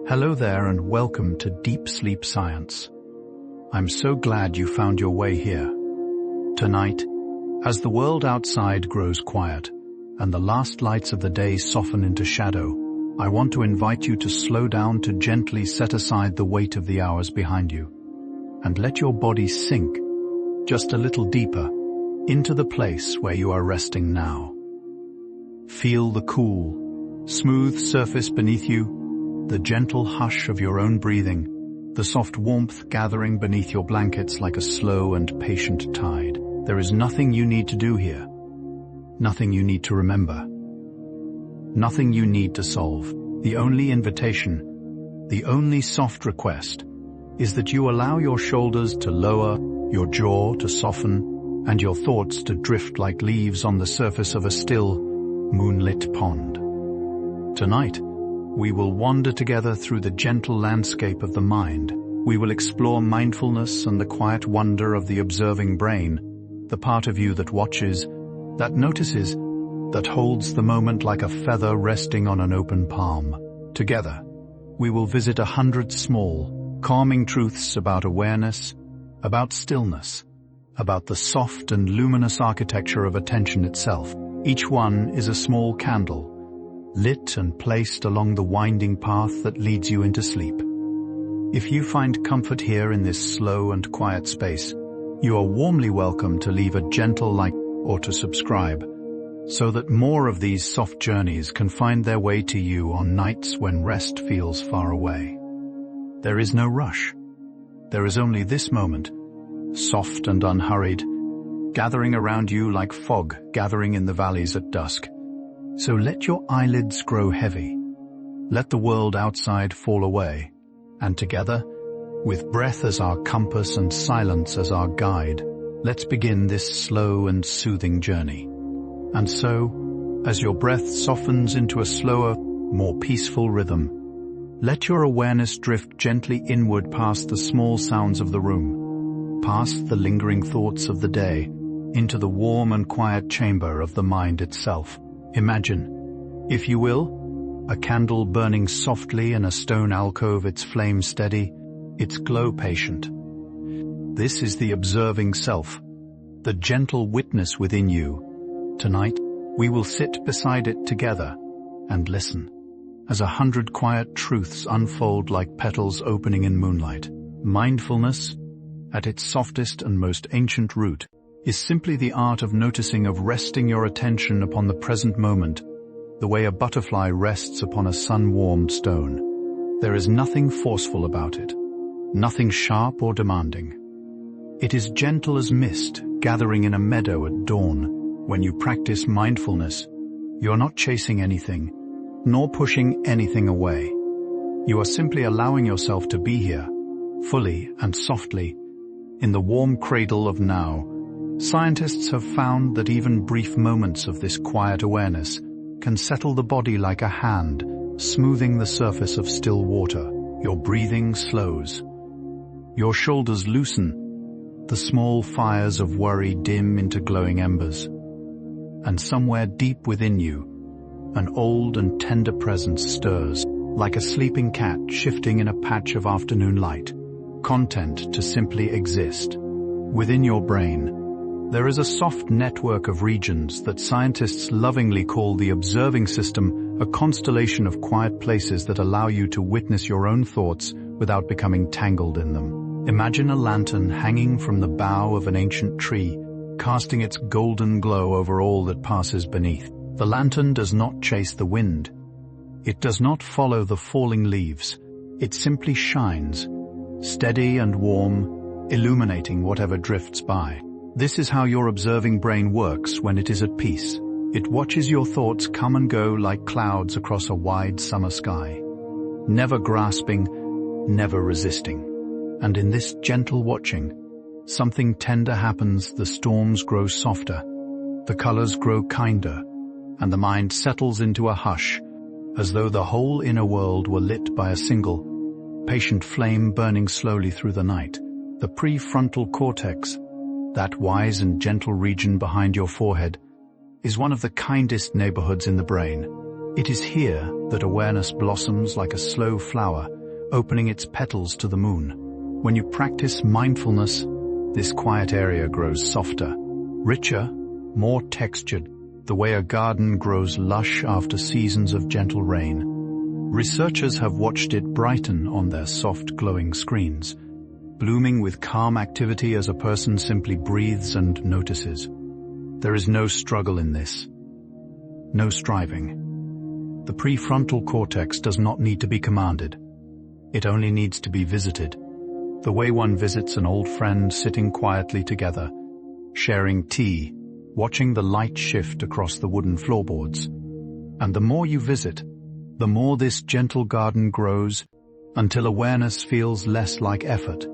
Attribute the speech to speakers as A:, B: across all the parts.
A: Hello there and welcome to Deep Sleep Science. I'm so glad you found your way here. Tonight, as the world outside grows quiet and the last lights of the day soften into shadow, I want to invite you to slow down, to gently set aside the weight of the hours behind you and let your body sink just a little deeper into the place where you are resting now. Feel the cool, smooth surface beneath you, the gentle hush of your own breathing, the soft warmth gathering beneath your blankets like a slow and patient tide. There is nothing you need to do here, nothing you need to remember, nothing you need to solve. The only invitation, the only soft request, is that you allow your shoulders to lower, your jaw to soften, and your thoughts to drift like leaves on the surface of a still, moonlit pond. Tonight, we will wander together through the gentle landscape of the mind. We will explore mindfulness and the quiet wonder of the observing brain, the part of you that watches, that notices, that holds the moment like a feather resting on an open palm. Together, we will visit 100 small, calming truths about awareness, about stillness, about the soft and luminous architecture of attention itself. Each one is a small candle, lit and placed along the winding path that leads you into sleep. If you find comfort here in this slow and quiet space, you are warmly welcome to leave a gentle like or to subscribe, so that more of these soft journeys can find their way to you on nights when rest feels far away. There is no rush. There is only this moment, soft and unhurried, gathering around you like fog gathering in the valleys at dusk. So let your eyelids grow heavy. Let the world outside fall away. And together, with breath as our compass and silence as our guide, let's begin this slow and soothing journey. And so, as your breath softens into a slower, more peaceful rhythm, let your awareness drift gently inward past the small sounds of the room, past the lingering thoughts of the day, into the warm and quiet chamber of the mind itself. Imagine, if you will, a candle burning softly in a stone alcove, its flame steady, its glow patient. This is the observing self, the gentle witness within you. Tonight, we will sit beside it together and listen, as 100 quiet truths unfold like petals opening in moonlight. Mindfulness, at its softest and most ancient root, is simply the art of noticing, of resting your attention upon the present moment, the way a butterfly rests upon a sun-warmed stone. There is nothing forceful about it, nothing sharp or demanding. It is gentle as mist gathering in a meadow at dawn. When you practice mindfulness, you're not chasing anything, nor pushing anything away. You are simply allowing yourself to be here, fully and softly, in the warm cradle of now. Scientists have found that even brief moments of this quiet awareness can settle the body like a hand, smoothing the surface of still water. Your breathing slows. Your shoulders loosen. The small fires of worry dim into glowing embers. And somewhere deep within you, an old and tender presence stirs, like a sleeping cat shifting in a patch of afternoon light, content to simply exist. Within your brain, there is a soft network of regions that scientists lovingly call the observing system, a constellation of quiet places that allow you to witness your own thoughts without becoming tangled in them. Imagine a lantern hanging from the bough of an ancient tree, casting its golden glow over all that passes beneath. The lantern does not chase the wind. It does not follow the falling leaves. It simply shines, steady and warm, illuminating whatever drifts by. This is how your observing brain works when it is at peace. It watches your thoughts come and go like clouds across a wide summer sky, never grasping, never resisting. And in this gentle watching, something tender happens. The storms grow softer, the colors grow kinder, and the mind settles into a hush, as though the whole inner world were lit by a single, patient flame burning slowly through the night. The prefrontal cortex, that wise and gentle region behind your forehead, is one of the kindest neighborhoods in the brain. It is here that awareness blossoms like a slow flower, opening its petals to the moon. When you practice mindfulness, this quiet area grows softer, richer, more textured, the way a garden grows lush after seasons of gentle rain. Researchers have watched it brighten on their soft, glowing screens, blooming with calm activity as a person simply breathes and notices. There is no struggle in this, no striving. The prefrontal cortex does not need to be commanded. It only needs to be visited, the way one visits an old friend sitting quietly together, sharing tea, watching the light shift across the wooden floorboards. And the more you visit, the more this gentle garden grows, until awareness feels less like effort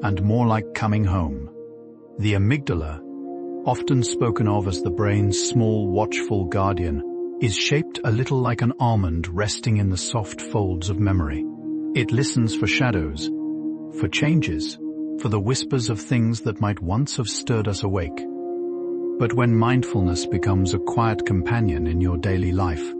A: and more like coming home. The amygdala, often spoken of as the brain's small watchful guardian, is shaped a little like an almond resting in the soft folds of memory. It listens for shadows, for changes, for the whispers of things that might once have stirred us awake. But when mindfulness becomes a quiet companion in your daily life,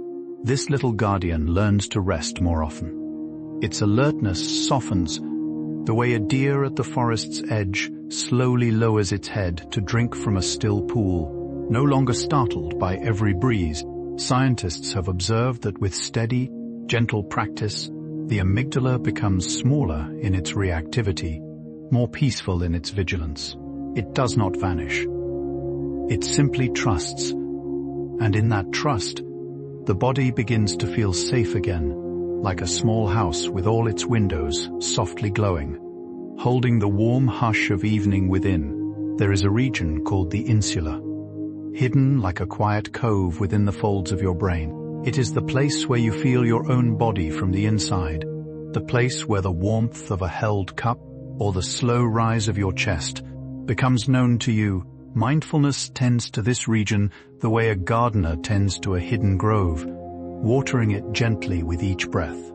A: this little guardian learns to rest more often. Its alertness softens, the way a deer at the forest's edge slowly lowers its head to drink from a still pool, no longer startled by every breeze. Scientists have observed that with steady, gentle practice, the amygdala becomes smaller in its reactivity, more peaceful in its vigilance. It does not vanish. It simply trusts, and in that trust, the body begins to feel safe again, like a small house with all its windows softly glowing. Holding the warm hush of evening within, there is a region called the insula, hidden like a quiet cove within the folds of your brain. It is the place where you feel your own body from the inside, the place where the warmth of a held cup or the slow rise of your chest becomes known to you. Mindfulness tends to this region the way a gardener tends to a hidden grove, watering it gently with each breath,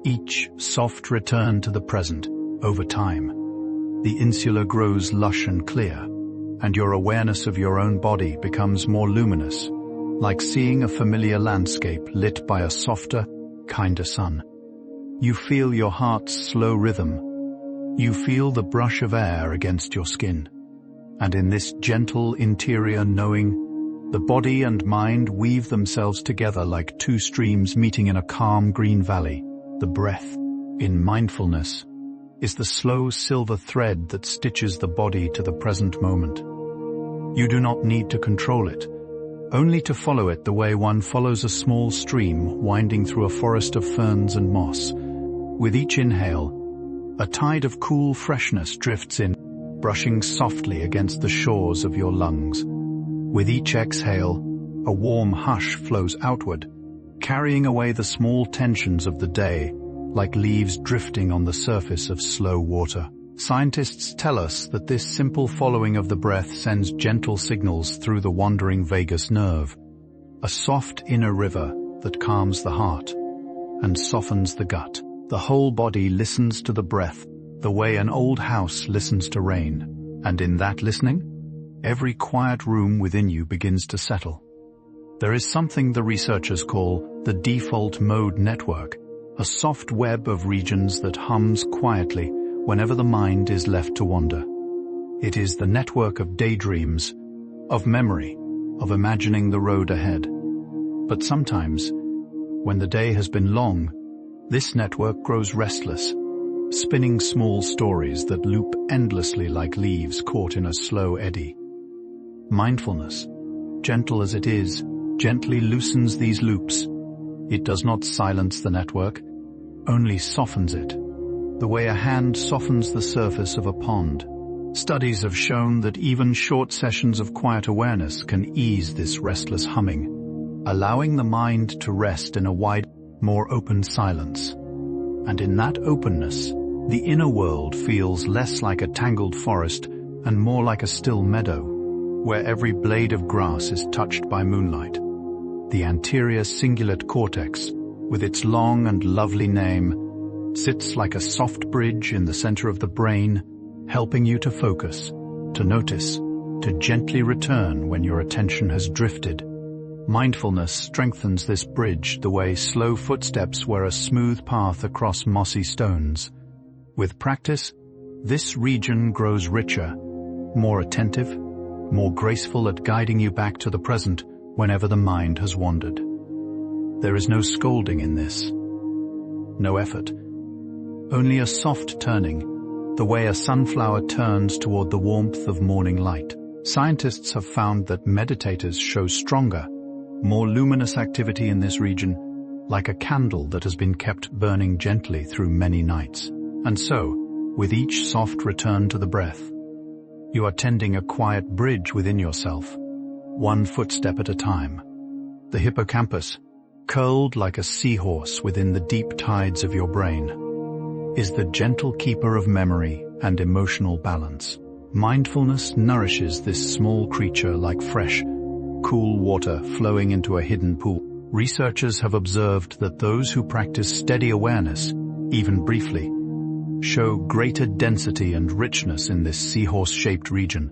A: each soft return to the present. Over time, the insula grows lush and clear, and your awareness of your own body becomes more luminous, like seeing a familiar landscape lit by a softer, kinder sun. You feel your heart's slow rhythm. You feel the brush of air against your skin. And in this gentle interior knowing, the body and mind weave themselves together like two streams meeting in a calm green valley. The breath, in mindfulness, is the slow silver thread that stitches the body to the present moment. You do not need to control it, only to follow it the way one follows a small stream winding through a forest of ferns and moss. With each inhale, a tide of cool freshness drifts in, brushing softly against the shores of your lungs. With each exhale, a warm hush flows outward, carrying away the small tensions of the day, like leaves drifting on the surface of slow water. Scientists tell us that this simple following of the breath sends gentle signals through the wandering vagus nerve, a soft inner river that calms the heart and softens the gut. The whole body listens to the breath, the way an old house listens to rain, and in that listening, every quiet room within you begins to settle. There is something the researchers call the default mode network, a soft web of regions that hums quietly whenever the mind is left to wander. It is the network of daydreams, of memory, of imagining the road ahead. But sometimes, when the day has been long, this network grows restless, spinning small stories that loop endlessly like leaves caught in a slow eddy. Mindfulness, gentle as it is, gently loosens these loops. It does not silence the network, only softens it, the way a hand softens the surface of a pond. Studies have shown that even short sessions of quiet awareness can ease this restless humming, allowing the mind to rest in a wide, more open silence. And in that openness, the inner world feels less like a tangled forest and more like a still meadow, where every blade of grass is touched by moonlight. The anterior cingulate cortex, with its long and lovely name, sits like a soft bridge in the center of the brain, helping you to focus, to notice, to gently return when your attention has drifted. Mindfulness strengthens this bridge the way slow footsteps wear a smooth path across mossy stones. With practice, this region grows richer, more attentive, more graceful at guiding you back to the present whenever the mind has wandered. There is no scolding in this, no effort, only a soft turning, the way a sunflower turns toward the warmth of morning light. Scientists have found that meditators show stronger, more luminous activity in this region, like a candle that has been kept burning gently through many nights. And so, with each soft return to the breath, you are tending a quiet bridge within yourself, one footstep at a time. The hippocampus, curled like a seahorse within the deep tides of your brain, is the gentle keeper of memory and emotional balance. Mindfulness nourishes this small creature like fresh, cool water flowing into a hidden pool. Researchers have observed that those who practice steady awareness, even briefly, show greater density and richness in this seahorse-shaped region.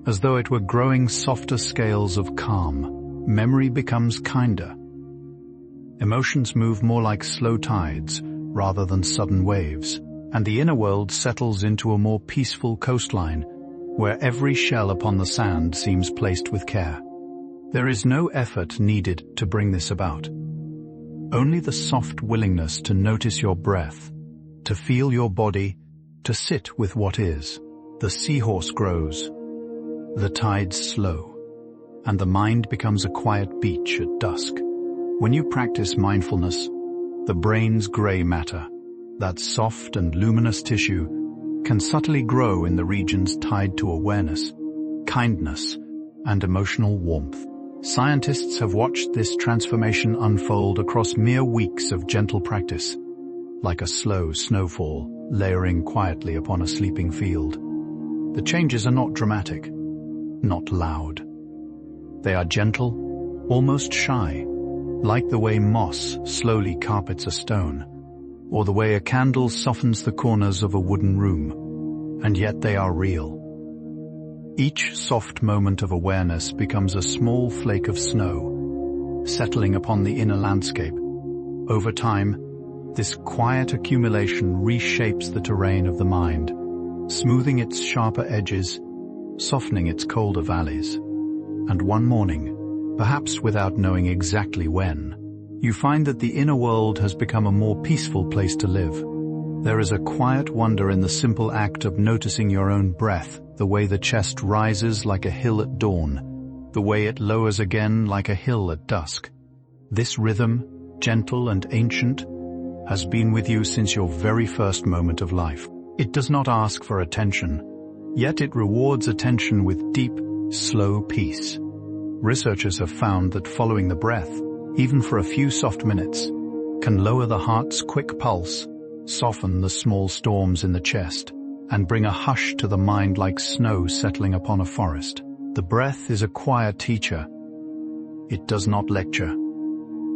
A: As though it were growing softer scales of calm, memory becomes kinder. Emotions move more like slow tides rather than sudden waves, and the inner world settles into a more peaceful coastline where every shell upon the sand seems placed with care. There is no effort needed to bring this about. Only the soft willingness to notice your breath, to feel your body, to sit with what is. The seahorse grows, the tides slow, and the mind becomes a quiet beach at dusk. When you practice mindfulness, the brain's gray matter, that soft and luminous tissue, can subtly grow in the regions tied to awareness, kindness, and emotional warmth. Scientists have watched this transformation unfold across mere weeks of gentle practice, like a slow snowfall layering quietly upon a sleeping field. The changes are not dramatic, not loud. They are gentle, almost shy, like the way moss slowly carpets a stone, or the way a candle softens the corners of a wooden room, and yet they are real. Each soft moment of awareness becomes a small flake of snow, settling upon the inner landscape. Over time, this quiet accumulation reshapes the terrain of the mind, smoothing its sharper edges, softening its colder valleys. And one morning, perhaps without knowing exactly when, you find that the inner world has become a more peaceful place to live. There is a quiet wonder in the simple act of noticing your own breath, the way the chest rises like a hill at dawn, the way it lowers again like a hill at dusk. This rhythm, gentle and ancient, has been with you since your very first moment of life. It does not ask for attention, yet it rewards attention with deep, slow peace. Researchers have found that following the breath, even for a few soft minutes, can lower the heart's quick pulse, soften the small storms in the chest, and bring a hush to the mind like snow settling upon a forest. The breath is a quiet teacher. It does not lecture.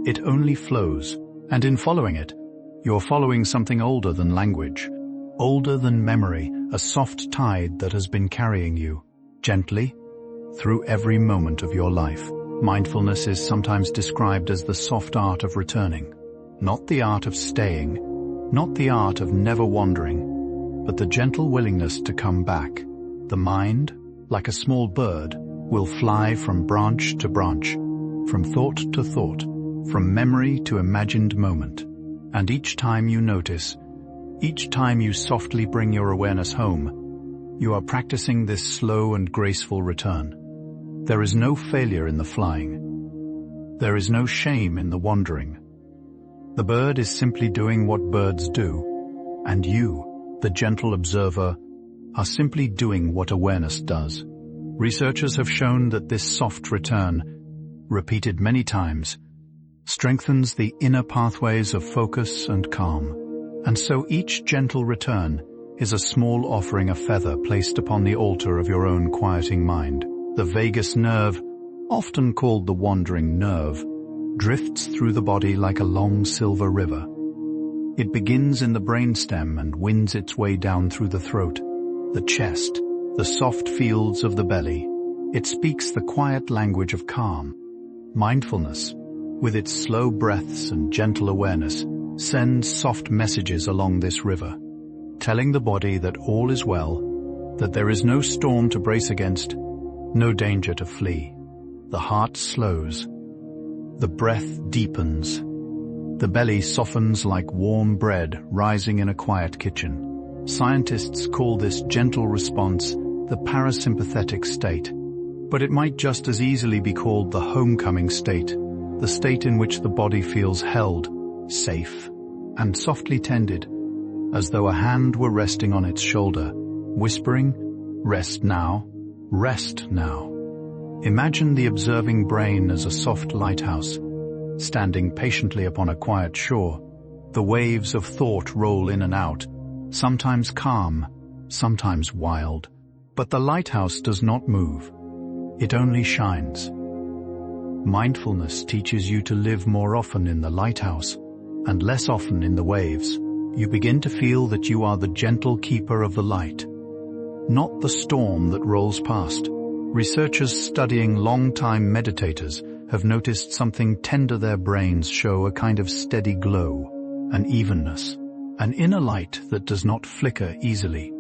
A: It only flows, and in following it, you're following something older than language, older than memory, a soft tide that has been carrying you, gently, through every moment of your life. Mindfulness is sometimes described as the soft art of returning, not the art of staying, not the art of never wandering, but the gentle willingness to come back. The mind, like a small bird, will fly from branch to branch, from thought to thought, from memory to imagined moment. And each time you notice, each time you softly bring your awareness home, you are practicing this slow and graceful return. There is no failure in the flying. There is no shame in the wandering. The bird is simply doing what birds do, and you, the gentle observer, are simply doing what awareness does. Researchers have shown that this soft return, repeated many times, strengthens the inner pathways of focus and calm. And so each gentle return is a small offering, a feather placed upon the altar of your own quieting mind. The vagus nerve, often called the wandering nerve, drifts through the body like a long silver river. It begins in the brainstem and winds its way down through the throat, the chest, the soft fields of the belly. It speaks the quiet language of calm. Mindfulness, with its slow breaths and gentle awareness, sends soft messages along this river, telling the body that all is well, that there is no storm to brace against, no danger to flee. The heart slows. The breath deepens. The belly softens like warm bread rising in a quiet kitchen. Scientists call this gentle response the parasympathetic state, but it might just as easily be called the homecoming state, the state in which the body feels held, safe, and softly tended, as though a hand were resting on its shoulder, whispering, "Rest now, rest now." Imagine the observing brain as a soft lighthouse, standing patiently upon a quiet shore. The waves of thought roll in and out, sometimes calm, sometimes wild. But the lighthouse does not move. It only shines. Mindfulness teaches you to live more often in the lighthouse and less often in the waves. You begin to feel that you are the gentle keeper of the light, not the storm that rolls past. Researchers studying long-time meditators have noticed something tender. Their brains show a kind of steady glow, an evenness, an inner light that does not flicker easily.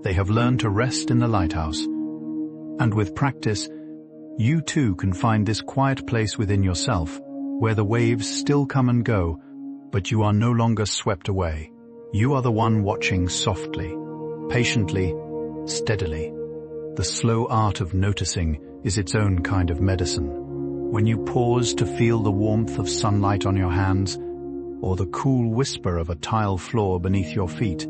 A: They have learned to rest in the lighthouse. And with practice, you too can find this quiet place within yourself, where the waves still come and go, but you are no longer swept away. You are the one watching softly, patiently, steadily. The slow art of noticing is its own kind of medicine. When you pause to feel the warmth of sunlight on your hands, or the cool whisper of a tile floor beneath your feet,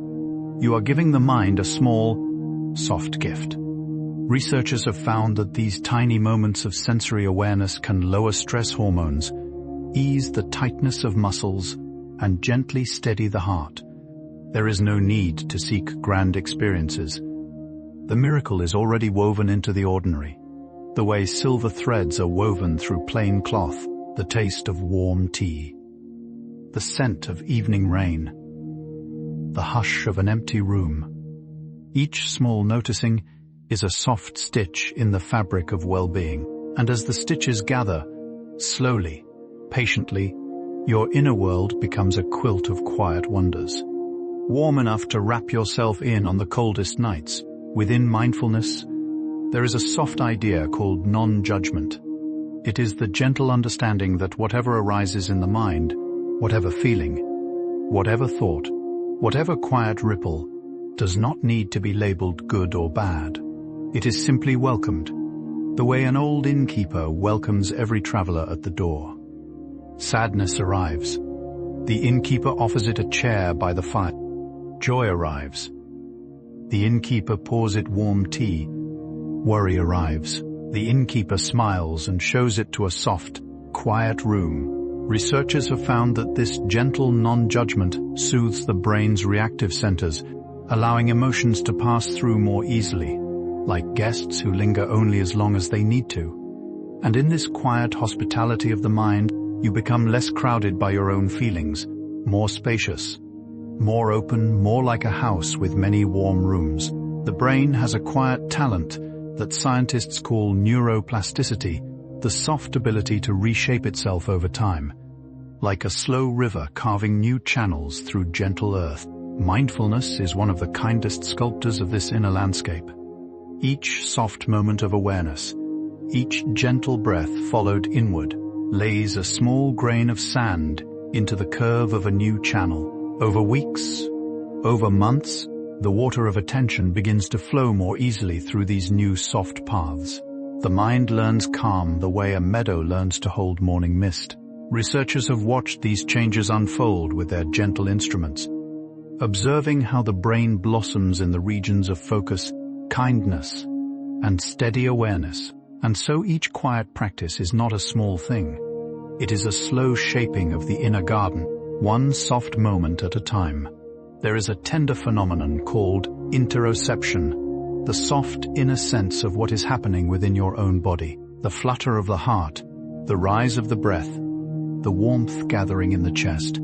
A: you are giving the mind a small, soft gift. Researchers have found that these tiny moments of sensory awareness can lower stress hormones, ease the tightness of muscles, and gently steady the heart. There is no need to seek grand experiences. The miracle is already woven into the ordinary, the way silver threads are woven through plain cloth, the taste of warm tea, the scent of evening rain, the hush of an empty room. Each small noticing is a soft stitch in the fabric of well-being, and as the stitches gather, slowly, patiently, your inner world becomes a quilt of quiet wonders, warm enough to wrap yourself in on the coldest nights. Within mindfulness, there is a soft idea called non-judgment. It is the gentle understanding that whatever arises in the mind, whatever feeling, whatever thought, whatever quiet ripple, does not need to be labeled good or bad. It is simply welcomed, the way an old innkeeper welcomes every traveler at the door. Sadness arrives. The innkeeper offers it a chair by the fire. Joy arrives. The innkeeper pours it warm tea. Worry arrives. The innkeeper smiles and shows it to a soft, quiet room. Researchers have found that this gentle non-judgment soothes the brain's reactive centers, allowing emotions to pass through more easily, like guests who linger only as long as they need to. And in this quiet hospitality of the mind, you become less crowded by your own feelings, more spacious, more open, more like a house with many warm rooms. The brain has a quiet talent that scientists call neuroplasticity, the soft ability to reshape itself over time, like a slow river carving new channels through gentle earth. Mindfulness is one of the kindest sculptors of this inner landscape. Each soft moment of awareness, each gentle breath followed inward, lays a small grain of sand into the curve of a new channel. Over weeks, over months, the water of attention begins to flow more easily through these new soft paths. The mind learns calm the way a meadow learns to hold morning mist. Researchers have watched these changes unfold with their gentle instruments, observing how the brain blossoms in the regions of focus, kindness, and steady awareness. And so each quiet practice is not a small thing. It is a slow shaping of the inner garden, one soft moment at a time. There is a tender phenomenon called interoception, the soft inner sense of what is happening within your own body, the flutter of the heart, the rise of the breath, the warmth gathering in the chest,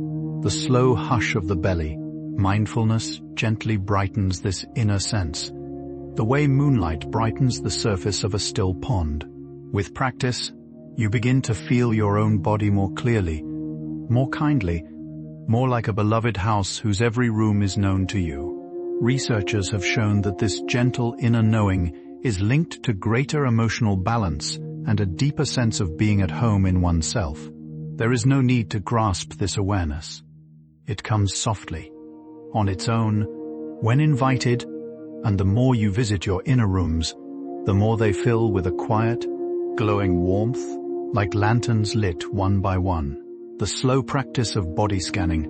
A: the slow hush of the belly. Mindfulness gently brightens this inner sense, the way moonlight brightens the surface of a still pond. With practice, You begin to feel your own body more clearly, more kindly, more like a beloved house whose every room is known to you. Researchers have shown that this gentle inner knowing is linked to greater emotional balance and a deeper sense of being at home in oneself. There is no need to grasp this awareness. It comes softly, on its own, when invited, and the more you visit your inner rooms, the more they fill with a quiet, glowing warmth, like lanterns lit one by one. The slow practice of body scanning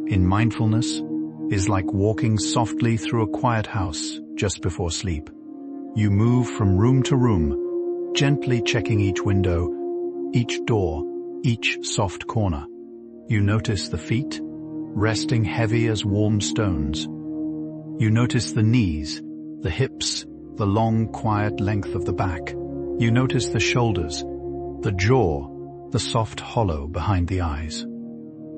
A: in mindfulness is like walking softly through a quiet house just before sleep. You move from room to room, gently checking each window, each door, each soft corner. You notice the feet, resting heavy as warm stones. You notice the knees, the hips, the long, quiet length of the back. You notice the shoulders, the jaw, the soft hollow behind the eyes.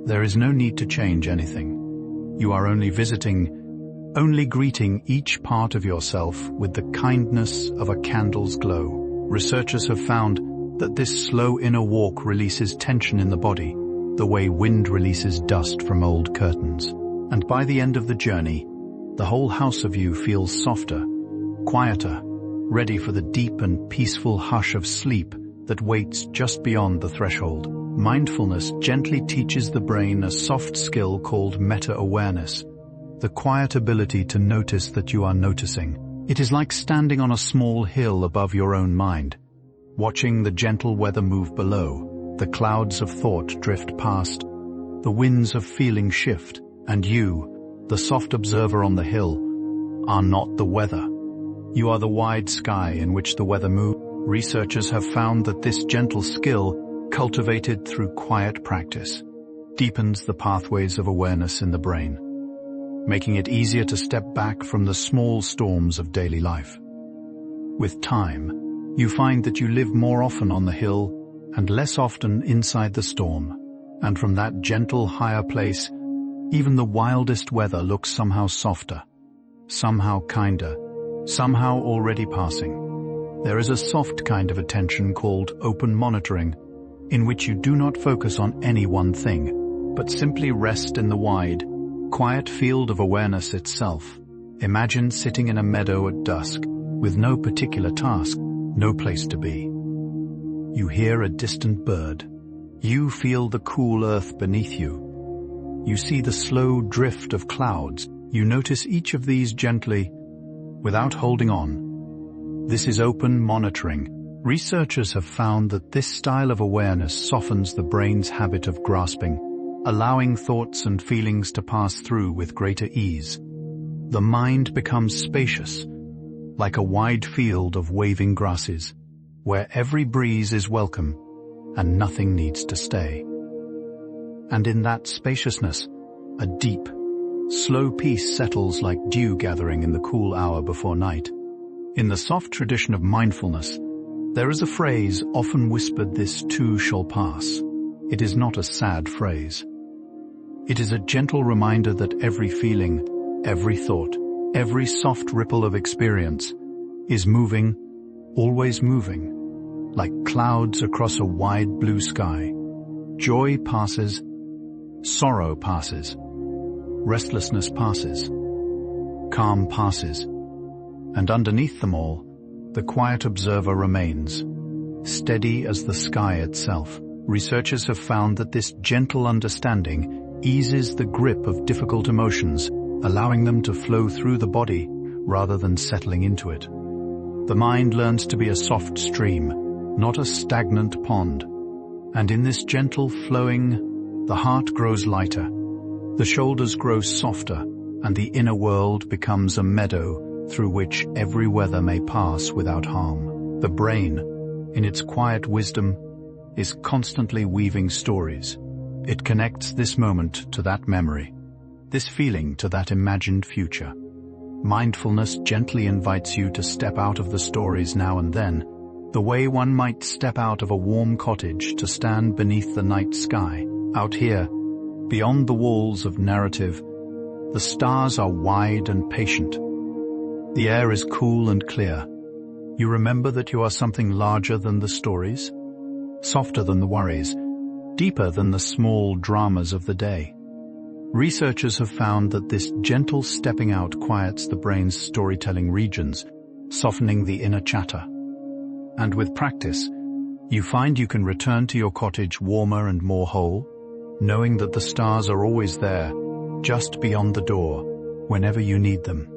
A: There is no need to change anything. You are only visiting, only greeting each part of yourself with the kindness of a candle's glow. Researchers have found that this slow inner walk releases tension in the body, the way wind releases dust from old curtains. And by the end of the journey, the whole house of you feels softer, quieter, ready for the deep and peaceful hush of sleep that waits just beyond the threshold. Mindfulness gently teaches the brain a soft skill called meta-awareness, the quiet ability to notice that you are noticing. It is like standing on a small hill above your own mind, watching the gentle weather move below, the clouds of thought drift past, the winds of feeling shift, and you, the soft observer on the hill, are not the weather. You are the wide sky in which the weather moves. Researchers have found that this gentle skill, cultivated through quiet practice, deepens the pathways of awareness in the brain, making it easier to step back from the small storms of daily life. With time, you find that you live more often on the hill and less often inside the storm, and from that gentle higher place, even the wildest weather looks somehow softer, somehow kinder, somehow already passing. There is a soft kind of attention called open monitoring, in which you do not focus on any one thing, but simply rest in the wide, quiet field of awareness itself. Imagine sitting in a meadow at dusk, with no particular task, no place to be. You hear a distant bird. You feel the cool earth beneath you. You see the slow drift of clouds. You notice each of these gently, without holding on. This is open monitoring. Researchers have found that this style of awareness softens the brain's habit of grasping, allowing thoughts and feelings to pass through with greater ease. The mind becomes spacious, like a wide field of waving grasses, where every breeze is welcome and nothing needs to stay. And in that spaciousness, a deep, slow peace settles like dew gathering in the cool hour before night. In the soft tradition of mindfulness, there is a phrase often whispered: "This too shall pass." It is not a sad phrase. It is a gentle reminder that every feeling, every thought, every soft ripple of experience is moving, always moving, like clouds across a wide blue sky. Joy passes, sorrow passes, restlessness passes, calm passes, and underneath them all, the quiet observer remains, steady as the sky itself. Researchers have found that this gentle understanding eases the grip of difficult emotions, allowing them to flow through the body rather than settling into it. The mind learns to be a soft stream, not a stagnant pond. And in this gentle flowing, the heart grows lighter, the shoulders grow softer, and the inner world becomes a meadow through which every weather may pass without harm. The brain, in its quiet wisdom, is constantly weaving stories. It connects this moment to that memory, this feeling to that imagined future. Mindfulness gently invites you to step out of the stories now and then, the way one might step out of a warm cottage to stand beneath the night sky. Out here, beyond the walls of narrative, the stars are wide and patient. The air is cool and clear. You remember that you are something larger than the stories. softer than the worries, deeper than the small dramas of the day. Researchers have found that this gentle stepping out quiets the brain's storytelling regions, softening the inner chatter. And with practice, you find you can return to your cottage warmer and more whole, knowing that the stars are always there, just beyond the door, whenever you need them.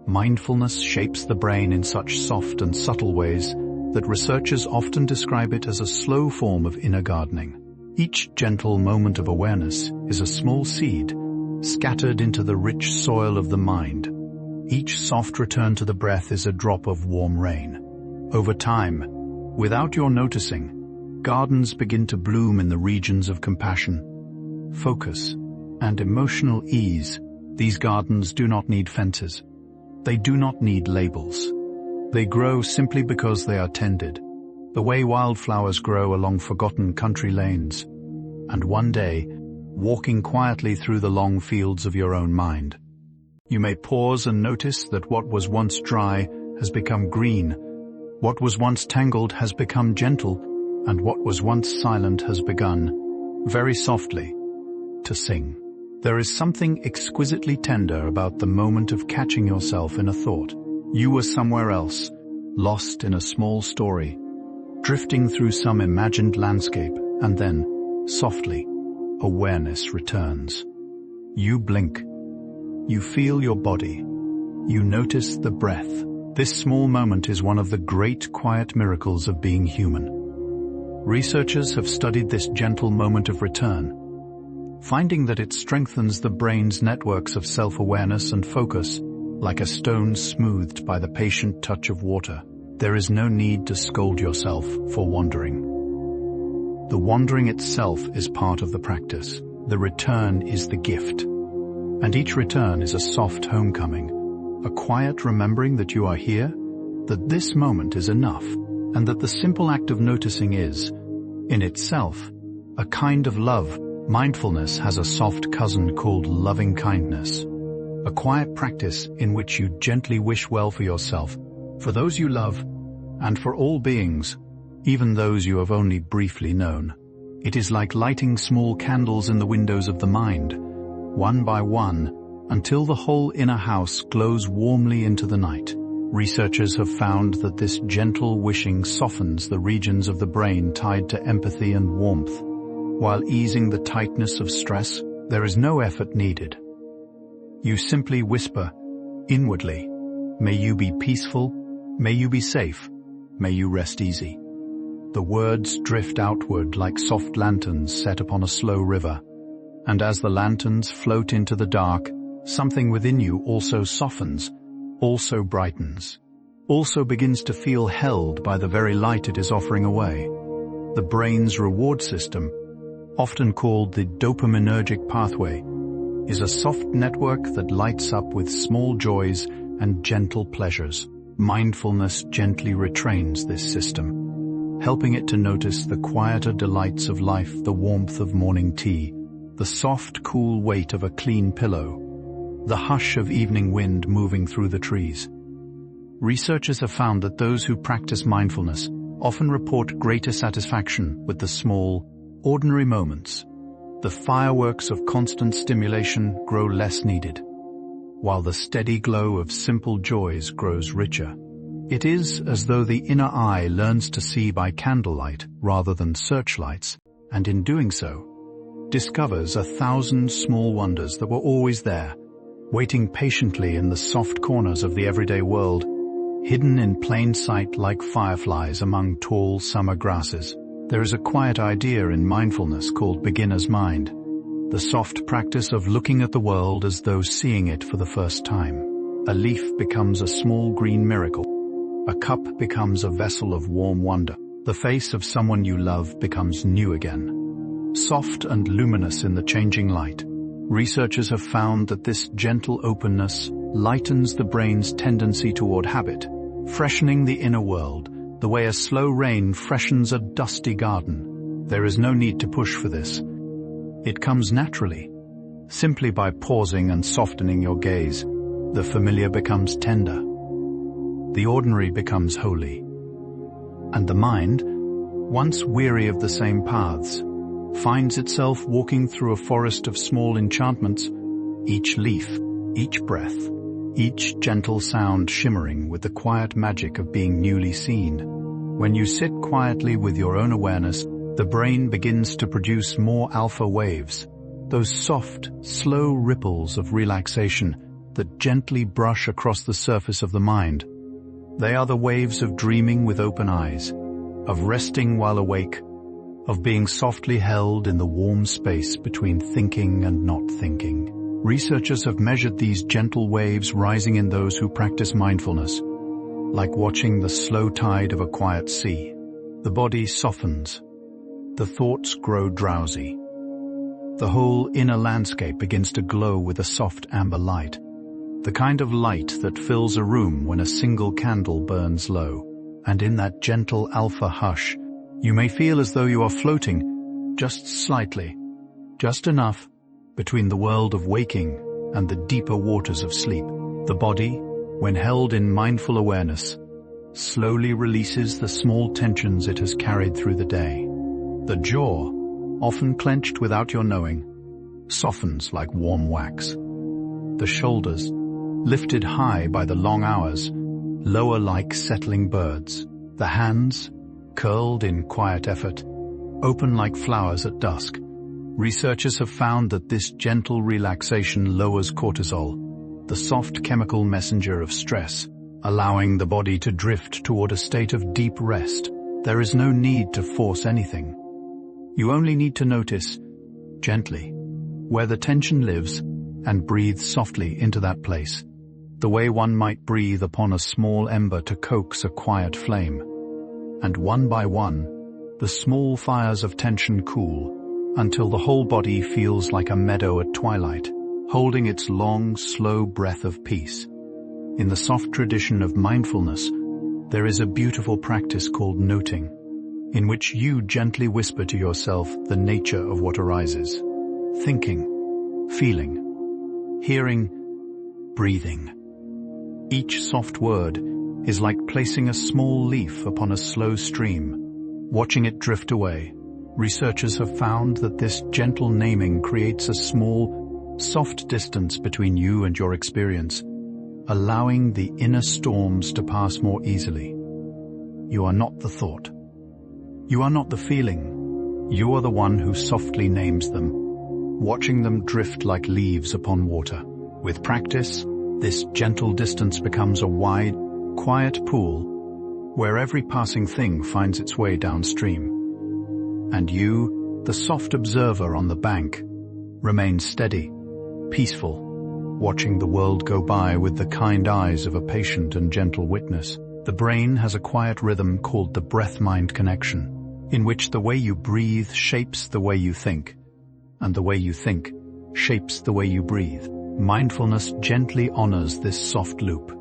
A: Mindfulness shapes the brain in such soft and subtle ways that researchers often describe it as a slow form of inner gardening. Each gentle moment of awareness is a small seed scattered into the rich soil of the mind. Each soft return to the breath is a drop of warm rain. Over time, without your noticing, gardens begin to bloom in the regions of compassion, focus, and emotional ease. These gardens do not need fences. They do not need labels. They grow simply because they are tended, the way wildflowers grow along forgotten country lanes. And one day, walking quietly through the long fields of your own mind, you may pause and notice that what was once dry has become green, what was once tangled has become gentle, and what was once silent has begun, very softly, to sing. There is something exquisitely tender about the moment of catching yourself in a thought. You were somewhere else, lost in a small story, drifting through some imagined landscape, and then, softly, awareness returns. You blink. You feel your body. You notice the breath. This small moment is one of the great quiet miracles of being human. Researchers have studied this gentle moment of return, finding that it strengthens the brain's networks of self-awareness and focus, like a stone smoothed by the patient touch of water. There is no need to scold yourself for wandering. The wandering itself is part of the practice. The return is the gift. And each return is a soft homecoming, a quiet remembering that you are here, that this moment is enough, and that the simple act of noticing is, in itself, a kind of love. Mindfulness has a soft cousin called loving kindness, a quiet practice in which you gently wish well for yourself, for those you love, and for all beings, even those you have only briefly known. It is like lighting small candles in the windows of the mind, one by one, until the whole inner house glows warmly into the night. Researchers have found that this gentle wishing softens the regions of the brain tied to empathy and warmth. While easing the tightness of stress, there is no effort needed. You simply whisper, inwardly, may you be peaceful, may you be safe, may you rest easy. The words drift outward like soft lanterns set upon a slow river, and as the lanterns float into the dark, something within you also softens, also brightens, also begins to feel held by the very light it is offering away. The brain's reward system, often called the dopaminergic pathway, is a soft network that lights up with small joys and gentle pleasures. Mindfulness gently retrains this system, helping it to notice the quieter delights of life, the warmth of morning tea, the soft, cool weight of a clean pillow, the hush of evening wind moving through the trees. Researchers have found that those who practice mindfulness often report greater satisfaction with the small, ordinary moments. The fireworks of constant stimulation grow less needed, while the steady glow of simple joys grows richer. It is as though the inner eye learns to see by candlelight rather than searchlights, and in doing so, discovers 1,000 small wonders that were always there, waiting patiently in the soft corners of the everyday world, hidden in plain sight like fireflies among tall summer grasses. There is a quiet idea in mindfulness called beginner's mind, the soft practice of looking at the world as though seeing it for the first time. A leaf becomes a small green miracle. A cup becomes a vessel of warm wonder. The face of someone you love becomes new again, soft and luminous in the changing light. Researchers have found that this gentle openness lightens the brain's tendency toward habit, freshening the inner world, the way a slow rain freshens a dusty garden. There is no need to push for this. It comes naturally. Simply by pausing and softening your gaze, the familiar becomes tender. The ordinary becomes holy. And the mind, once weary of the same paths, finds itself walking through a forest of small enchantments, each leaf, each breath, each gentle sound shimmering with the quiet magic of being newly seen. When you sit quietly with your own awareness, the brain begins to produce more alpha waves, those soft, slow ripples of relaxation that gently brush across the surface of the mind. They are the waves of dreaming with open eyes, of resting while awake, of being softly held in the warm space between thinking and not thinking. Researchers have measured these gentle waves rising in those who practice mindfulness, like watching the slow tide of a quiet sea. The body softens, the thoughts grow drowsy. The whole inner landscape begins to glow with a soft amber light, the kind of light that fills a room when a single candle burns low. And in that gentle alpha hush, you may feel as though you are floating, just slightly, just enough, between the world of waking and the deeper waters of sleep. The body, when held in mindful awareness, slowly releases the small tensions it has carried through the day. The jaw, often clenched without your knowing, softens like warm wax. The shoulders, lifted high by the long hours, lower like settling birds. The hands, curled in quiet effort, open like flowers at dusk. Researchers have found that this gentle relaxation lowers cortisol, the soft chemical messenger of stress, allowing the body to drift toward a state of deep rest. There is no need to force anything. You only need to notice, gently, where the tension lives and breathe softly into that place, the way one might breathe upon a small ember to coax a quiet flame. And one by one, the small fires of tension cool, until the whole body feels like a meadow at twilight, holding its long, slow breath of peace. In the soft tradition of mindfulness, there is a beautiful practice called noting, in which you gently whisper to yourself the nature of what arises. Thinking, feeling, hearing, breathing. Each soft word is like placing a small leaf upon a slow stream, watching it drift away. Researchers have found that this gentle naming creates a small, soft distance between you and your experience, allowing the inner storms to pass more easily. You are not the thought. You are not the feeling. You are the one who softly names them, watching them drift like leaves upon water. With practice, this gentle distance becomes a wide, quiet pool where every passing thing finds its way downstream. And you, the soft observer on the bank, remain steady, peaceful, watching the world go by with the kind eyes of a patient and gentle witness. The brain has a quiet rhythm called the breath-mind connection, in which the way you breathe shapes the way you think, and the way you think shapes the way you breathe. Mindfulness gently honors this soft loop.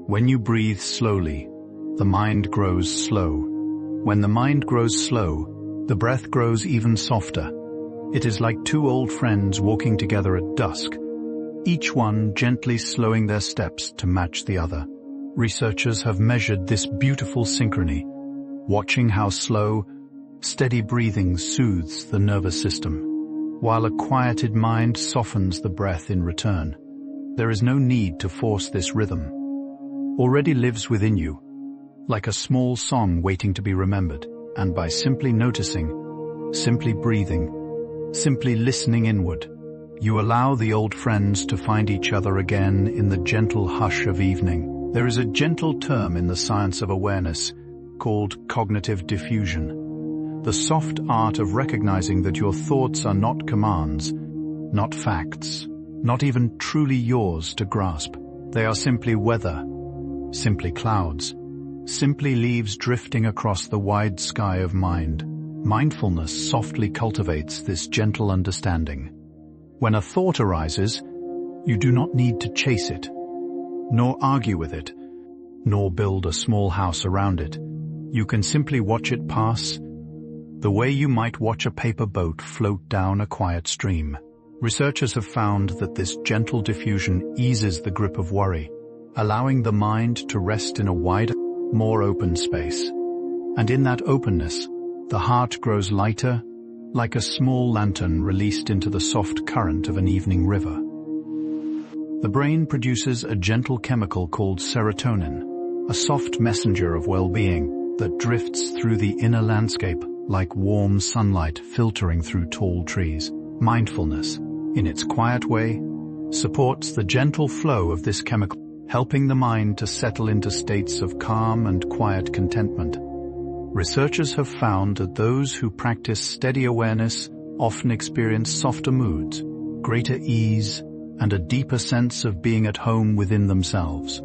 A: When you breathe slowly, the mind grows slow. When the mind grows slow, the breath grows even softer. It is like two old friends walking together at dusk, each one gently slowing their steps to match the other. Researchers have measured this beautiful synchrony, watching how slow, steady breathing soothes the nervous system, while a quieted mind softens the breath in return. There is no need to force this rhythm. Already lives within you, like a small song waiting to be remembered. And by simply noticing, simply breathing, simply listening inward, you allow the old friends to find each other again in the gentle hush of evening. There is a gentle term in the science of awareness called cognitive diffusion, the soft art of recognizing that your thoughts are not commands, not facts, not even truly yours to grasp. They are simply weather, simply clouds, simply leaves drifting across the wide sky of mind. Mindfulness softly cultivates this gentle understanding. When a thought arises, you do not need to chase it, nor argue with it, nor build a small house around it. You can simply watch it pass, the way you might watch a paper boat float down a quiet stream. Researchers have found that this gentle diffusion eases the grip of worry, allowing the mind to rest in a wider, more open space. And in that openness, The heart grows lighter, like a small lantern released into the soft current of an evening river. The brain produces a gentle chemical called serotonin, a soft messenger of well-being that drifts through the inner landscape like warm sunlight filtering through tall trees. Mindfulness, in its quiet way, supports the gentle flow of this chemical, helping the mind to settle into states of calm and quiet contentment. Researchers have found that those who practice steady awareness often experience softer moods, greater ease, and a deeper sense of being at home within themselves.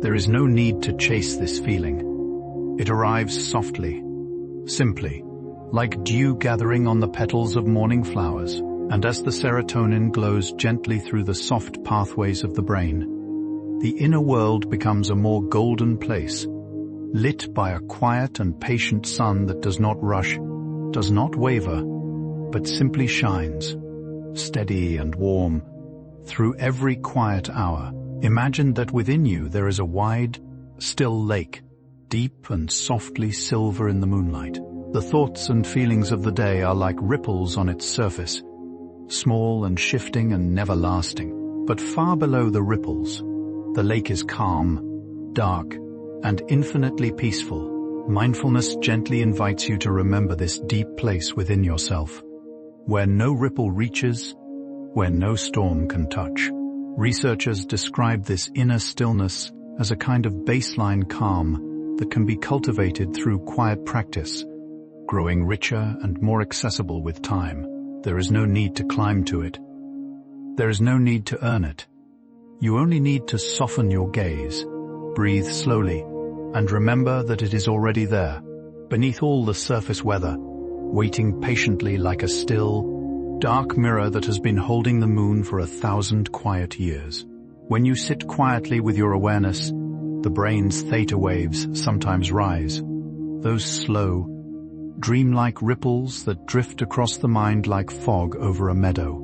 A: There is no need to chase this feeling. It arrives softly, simply, like dew gathering on the petals of morning flowers, and as the serotonin glows gently through the soft pathways of the brain, the inner world becomes a more golden place, lit by a quiet and patient sun that does not rush, does not waver, but simply shines, steady and warm, through every quiet hour. Imagine that within you there is a wide, still lake, deep and softly silver in the moonlight. The thoughts and feelings of the day are like ripples on its surface, small and shifting and never lasting. But far below the ripples, the lake is calm, dark, and infinitely peaceful. Mindfulness gently invites you to remember this deep place within yourself, where no ripple reaches, where no storm can touch. Researchers describe this inner stillness as a kind of baseline calm that can be cultivated through quiet practice, growing richer and more accessible with time. There is no need to climb to it. There is no need to earn it. You only need to soften your gaze, breathe slowly, and remember that it is already there, beneath all the surface weather, waiting patiently like a still, dark mirror that has been holding the moon for 1,000 quiet years. When you sit quietly with your awareness, the brain's theta waves sometimes rise, those slow, dreamlike ripples that drift across the mind like fog over a meadow.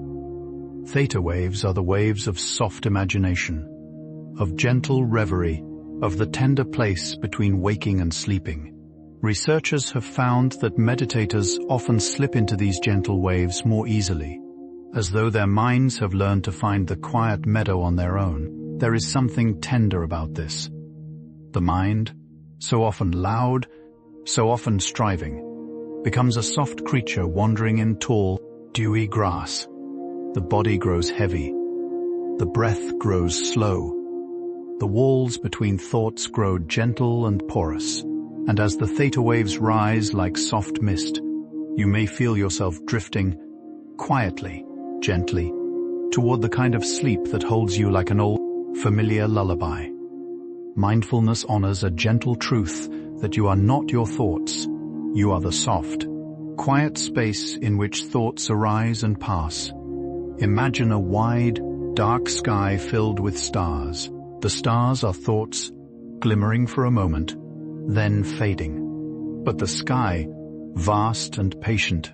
A: Theta waves are the waves of soft imagination, of gentle reverie, of the tender place between waking and sleeping. Researchers have found that meditators often slip into these gentle waves more easily, as though their minds have learned to find the quiet meadow on their own. There is something tender about this. The mind, so often loud, so often striving, becomes a soft creature wandering in tall, dewy grass. The body grows heavy. The breath grows slow. The walls between thoughts grow gentle and porous, and as the theta waves rise like soft mist, you may feel yourself drifting, quietly, gently, toward the kind of sleep that holds you like an old, familiar lullaby. Mindfulness honors a gentle truth that you are not your thoughts, you are the soft, quiet space in which thoughts arise and pass. Imagine a wide, dark sky filled with stars. The stars are thoughts, glimmering for a moment, then fading. But the sky, vast and patient,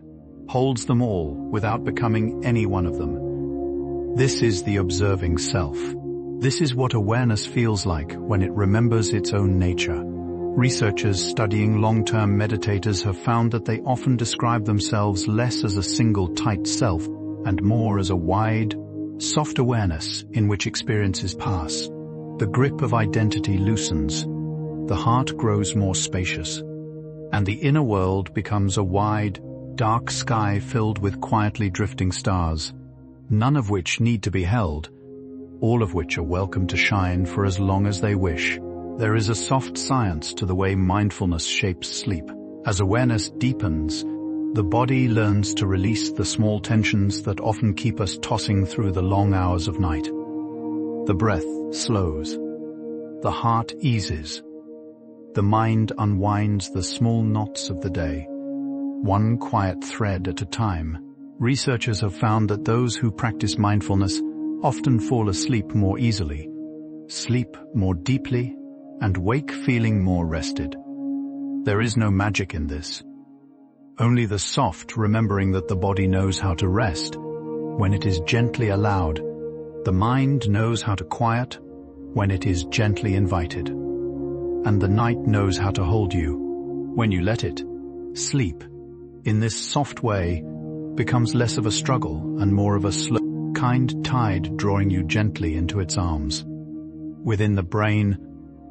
A: holds them all without becoming any one of them. This is the observing self. This is what awareness feels like when it remembers its own nature. Researchers studying long-term meditators have found that they often describe themselves less as a single tight self and more as a wide, soft awareness in which experiences pass. The grip of identity loosens, the heart grows more spacious, and the inner world becomes a wide, dark sky filled with quietly drifting stars, none of which need to be held, all of which are welcome to shine for as long as they wish. There is a soft science to the way mindfulness shapes sleep. As awareness deepens, the body learns to release the small tensions that often keep us tossing through the long hours of night. The breath slows. The heart eases. The mind unwinds the small knots of the day, one quiet thread at a time. Researchers have found that those who practice mindfulness often fall asleep more easily, sleep more deeply, and wake feeling more rested. There is no magic in this. Only the soft remembering that the body knows how to rest when it is gently allowed. The mind knows how to quiet when it is gently invited. And the night knows how to hold you when you let it sleep in this soft way, becomes less of a struggle and more of a slow, kind tide drawing you gently into its arms. Within the brain,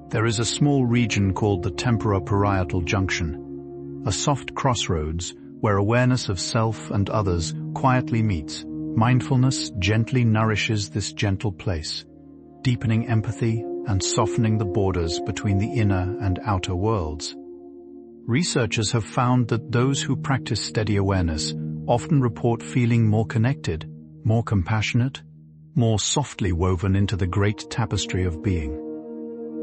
A: there is a small region called the temporoparietal junction, a soft crossroads where awareness of self and others quietly meets. Mindfulness gently nourishes this gentle place, deepening empathy and softening the borders between the inner and outer worlds. Researchers have found that those who practice steady awareness often report feeling more connected, more compassionate, more softly woven into the great tapestry of being.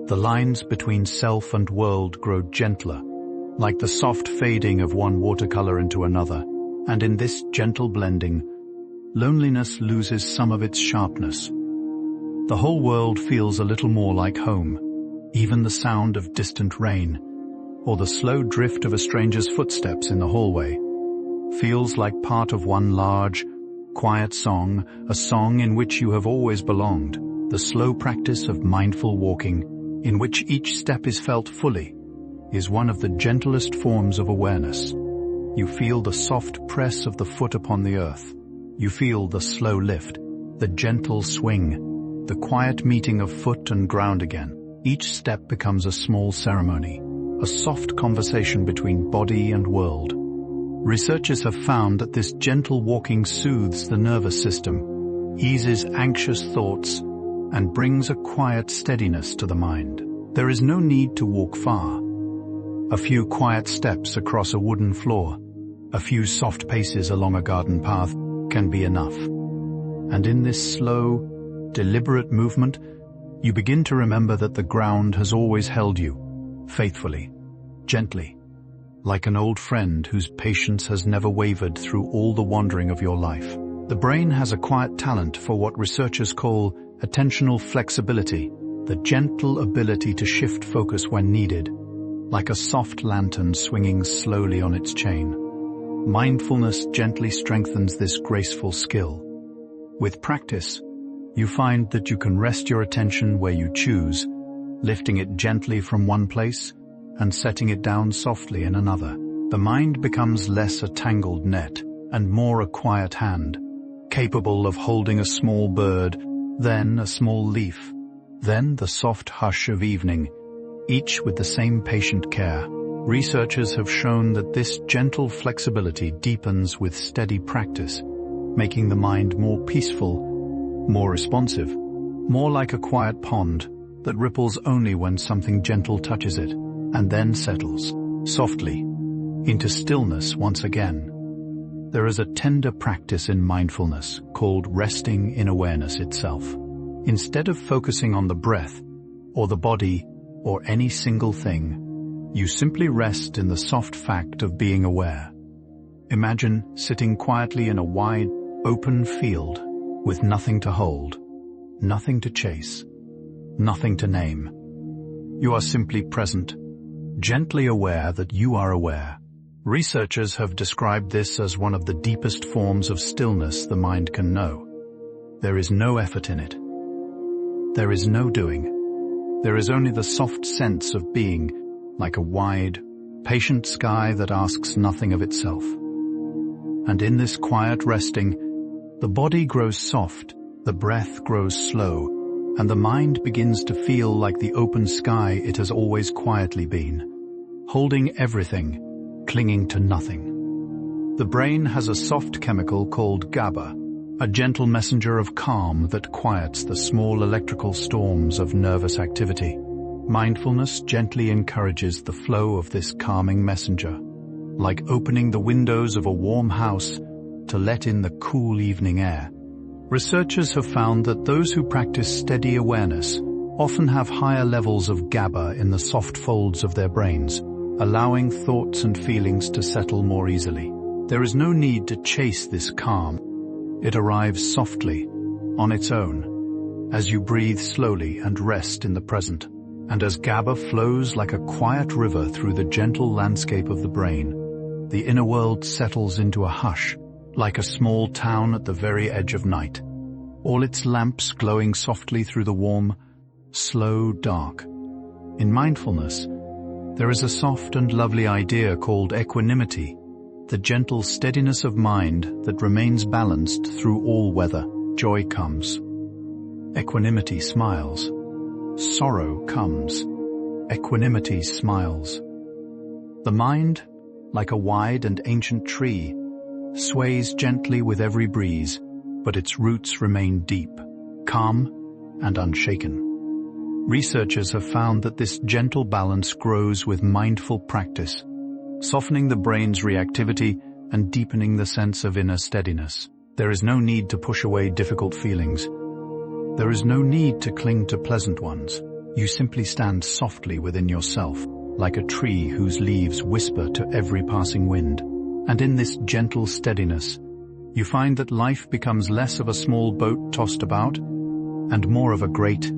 A: The lines between self and world grow gentler, like the soft fading of one watercolor into another, and in this gentle blending, loneliness loses some of its sharpness. The whole world feels a little more like home, even the sound of distant rain, or the slow drift of a stranger's footsteps in the hallway, feels like part of one large, quiet song, a song in which you have always belonged, the slow practice of mindful walking, in which each step is felt fully, is one of the gentlest forms of awareness. You feel the soft press of the foot upon the earth. You feel the slow lift, the gentle swing, the quiet meeting of foot and ground again. Each step becomes a small ceremony, a soft conversation between body and world. Researchers have found that this gentle walking soothes the nervous system, eases anxious thoughts, and brings a quiet steadiness to the mind. There is no need to walk far. A few quiet steps across a wooden floor, a few soft paces along a garden path can be enough. And in this slow, deliberate movement, you begin to remember that the ground has always held you, faithfully, gently, like an old friend whose patience has never wavered through all the wandering of your life. The brain has a quiet talent for what researchers call attentional flexibility, the gentle ability to shift focus when needed, like a soft lantern swinging slowly on its chain. Mindfulness gently strengthens this graceful skill. With practice, you find that you can rest your attention where you choose, lifting it gently from one place and setting it down softly in another. The mind becomes less a tangled net and more a quiet hand, capable of holding a small bird, then a small leaf, then the soft hush of evening, each with the same patient care. Researchers have shown that this gentle flexibility deepens with steady practice, making the mind more peaceful, more responsive, more like a quiet pond that ripples only when something gentle touches it, and then settles, softly, into stillness once again. There is a tender practice in mindfulness called resting in awareness itself. Instead of focusing on the breath, or the body, or any single thing, you simply rest in the soft fact of being aware. Imagine sitting quietly in a wide, open field with nothing to hold, nothing to chase, nothing to name. You are simply present, gently aware that you are aware. Researchers have described this as one of the deepest forms of stillness the mind can know. There is no effort in it. There is no doing. There is only the soft sense of being, like a wide, patient sky that asks nothing of itself. And in this quiet resting, the body grows soft, the breath grows slow, and the mind begins to feel like the open sky it has always quietly been, holding everything, clinging to nothing. The brain has a soft chemical called GABA, a gentle messenger of calm that quiets the small electrical storms of nervous activity. Mindfulness gently encourages the flow of this calming messenger, like opening the windows of a warm house to let in the cool evening air. Researchers have found that those who practice steady awareness often have higher levels of GABA in the soft folds of their brains, allowing thoughts and feelings to settle more easily. There is no need to chase this calm. It arrives softly, on its own, as you breathe slowly and rest in the present. And as GABA flows like a quiet river through the gentle landscape of the brain, the inner world settles into a hush, like a small town at the very edge of night, all its lamps glowing softly through the warm, slow dark. In mindfulness, there is a soft and lovely idea called equanimity the gentle steadiness of mind that remains balanced through all weather. Joy comes. Equanimity smiles. Sorrow comes. Equanimity smiles. The mind, like a wide and ancient tree, sways gently with every breeze, but its roots remain deep, calm, and unshaken. Researchers have found that this gentle balance grows with mindful practice, softening the brain's reactivity and deepening the sense of inner steadiness. There is no need to push away difficult feelings. There is no need to cling to pleasant ones. You simply stand softly within yourself, like a tree whose leaves whisper to every passing wind. And in this gentle steadiness, you find that life becomes less of a small boat tossed about and more of a great,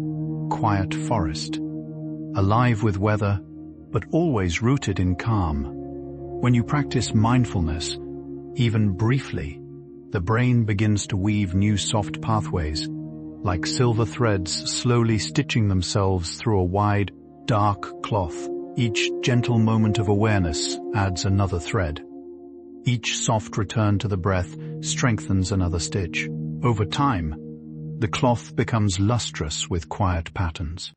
A: quiet forest, alive with weather, but always rooted in calm. When you practice mindfulness, even briefly, the brain begins to weave new soft pathways, like silver threads slowly stitching themselves through a wide, dark cloth. Each gentle moment of awareness adds another thread. Each soft return to the breath strengthens another stitch. Over time, the cloth becomes lustrous with quiet patterns,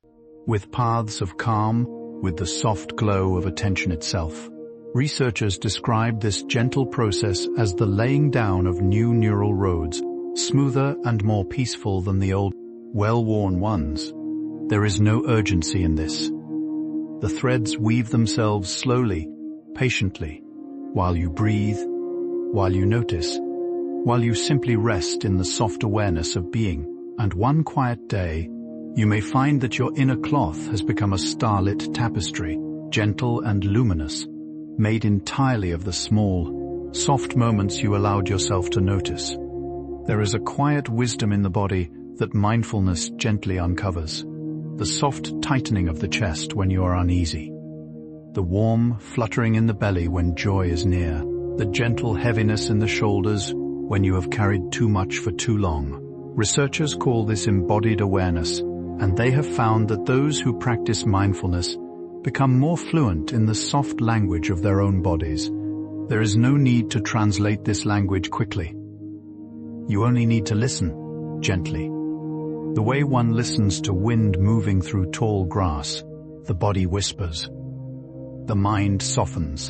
A: with paths of calm, with the soft glow of attention itself. Researchers describe this gentle process as the laying down of new neural roads, smoother and more peaceful than the old, well-worn ones. There is no urgency in this. The threads weave themselves slowly, patiently, while you breathe, while you notice, while you simply rest in the soft awareness of being. And one quiet day, you may find that your inner cloth has become a starlit tapestry, gentle and luminous, made entirely of the small, soft moments you allowed yourself to notice. There is a quiet wisdom in the body that mindfulness gently uncovers. The soft tightening of the chest when you are uneasy. The warm fluttering in the belly when joy is near. The gentle heaviness in the shoulders when you have carried too much for too long. Researchers call this embodied awareness, and they have found that those who practice mindfulness become more fluent in the soft language of their own bodies. There is no need to translate this language quickly. You only need to listen, gently. The way one listens to wind moving through tall grass, the body whispers. The mind softens.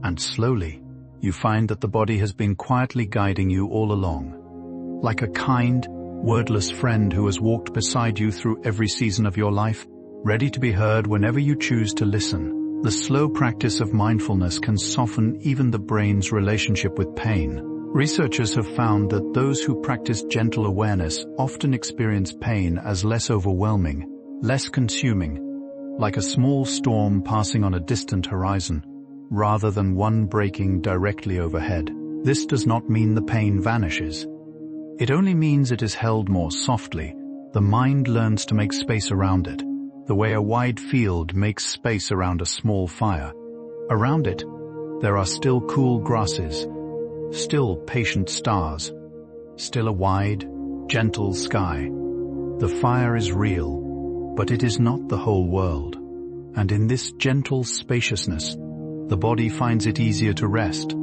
A: And slowly, you find that the body has been quietly guiding you all along. Like a kind, wordless friend who has walked beside you through every season of your life, ready to be heard whenever you choose to listen. The slow practice of mindfulness can soften even the brain's relationship with pain. Researchers have found that those who practice gentle awareness often experience pain as less overwhelming, less consuming, like a small storm passing on a distant horizon, rather than one breaking directly overhead. This does not mean the pain vanishes. It only means it is held more softly. The mind learns to make space around it, the way a wide field makes space around a small fire. Around it, there are still cool grasses, still patient stars, still a wide, gentle sky. The fire is real, but it is not the whole world. And in this gentle spaciousness, the body finds it easier to rest,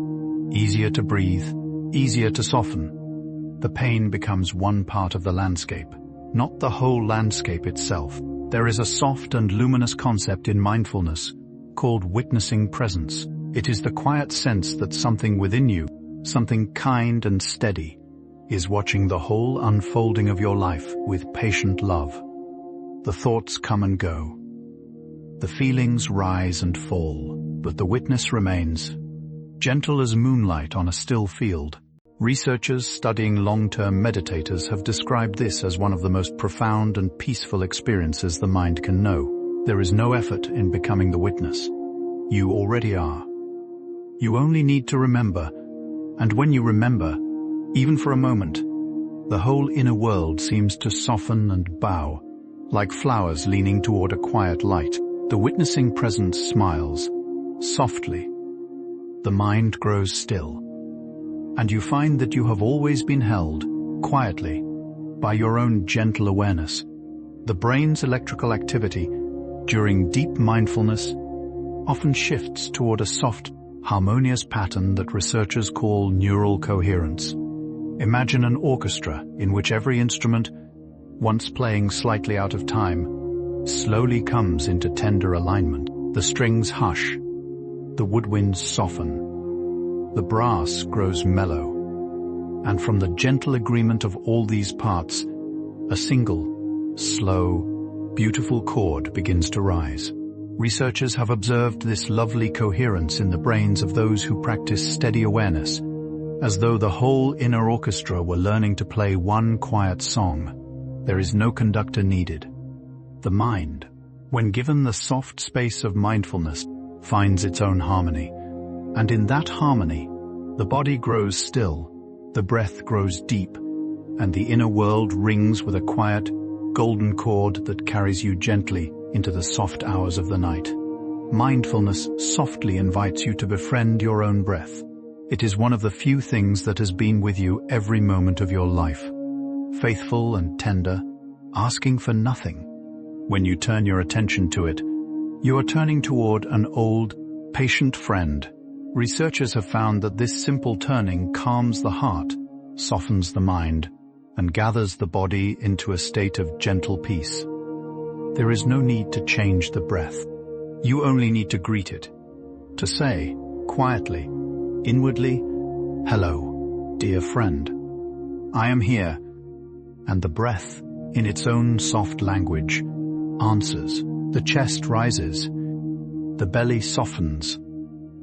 A: easier to breathe, easier to soften. The pain becomes one part of the landscape, not the whole landscape itself. There is a soft and luminous concept in mindfulness called witnessing presence. It is the quiet sense that something within you, something kind and steady, is watching the whole unfolding of your life with patient love. The thoughts come and go. The feelings rise and fall, but the witness remains, gentle as moonlight on a still field. Researchers studying long-term meditators have described this as one of the most profound and peaceful experiences the mind can know. There is no effort in becoming the witness. You already are. You only need to remember, and when you remember, even for a moment, the whole inner world seems to soften and bow, like flowers leaning toward a quiet light. The witnessing presence smiles, softly. The mind grows still, and you find that you have always been held, quietly, by your own gentle awareness. The brain's electrical activity, during deep mindfulness, often shifts toward a soft, harmonious pattern that researchers call neural coherence. Imagine an orchestra in which every instrument, once playing slightly out of time, slowly comes into tender alignment. The strings hush, the woodwinds soften, the brass grows mellow, and from the gentle agreement of all these parts, a single, slow, beautiful chord begins to rise. Researchers have observed this lovely coherence in the brains of those who practice steady awareness, as though the whole inner orchestra were learning to play one quiet song. There is no conductor needed. The mind, when given the soft space of mindfulness, finds its own harmony. And in that harmony, the body grows still, the breath grows deep, and the inner world rings with a quiet, golden chord that carries you gently into the soft hours of the night. Mindfulness softly invites you to befriend your own breath. It is one of the few things that has been with you every moment of your life. Faithful and tender, asking for nothing. When you turn your attention to it, you are turning toward an old, patient friend. Researchers have found that this simple turning calms the heart, softens the mind, and gathers the body into a state of gentle peace. There is no need to change the breath. You only need to greet it, to say, quietly, inwardly, "Hello, dear friend. I am here," and the breath, in its own soft language, answers. The chest rises, the belly softens,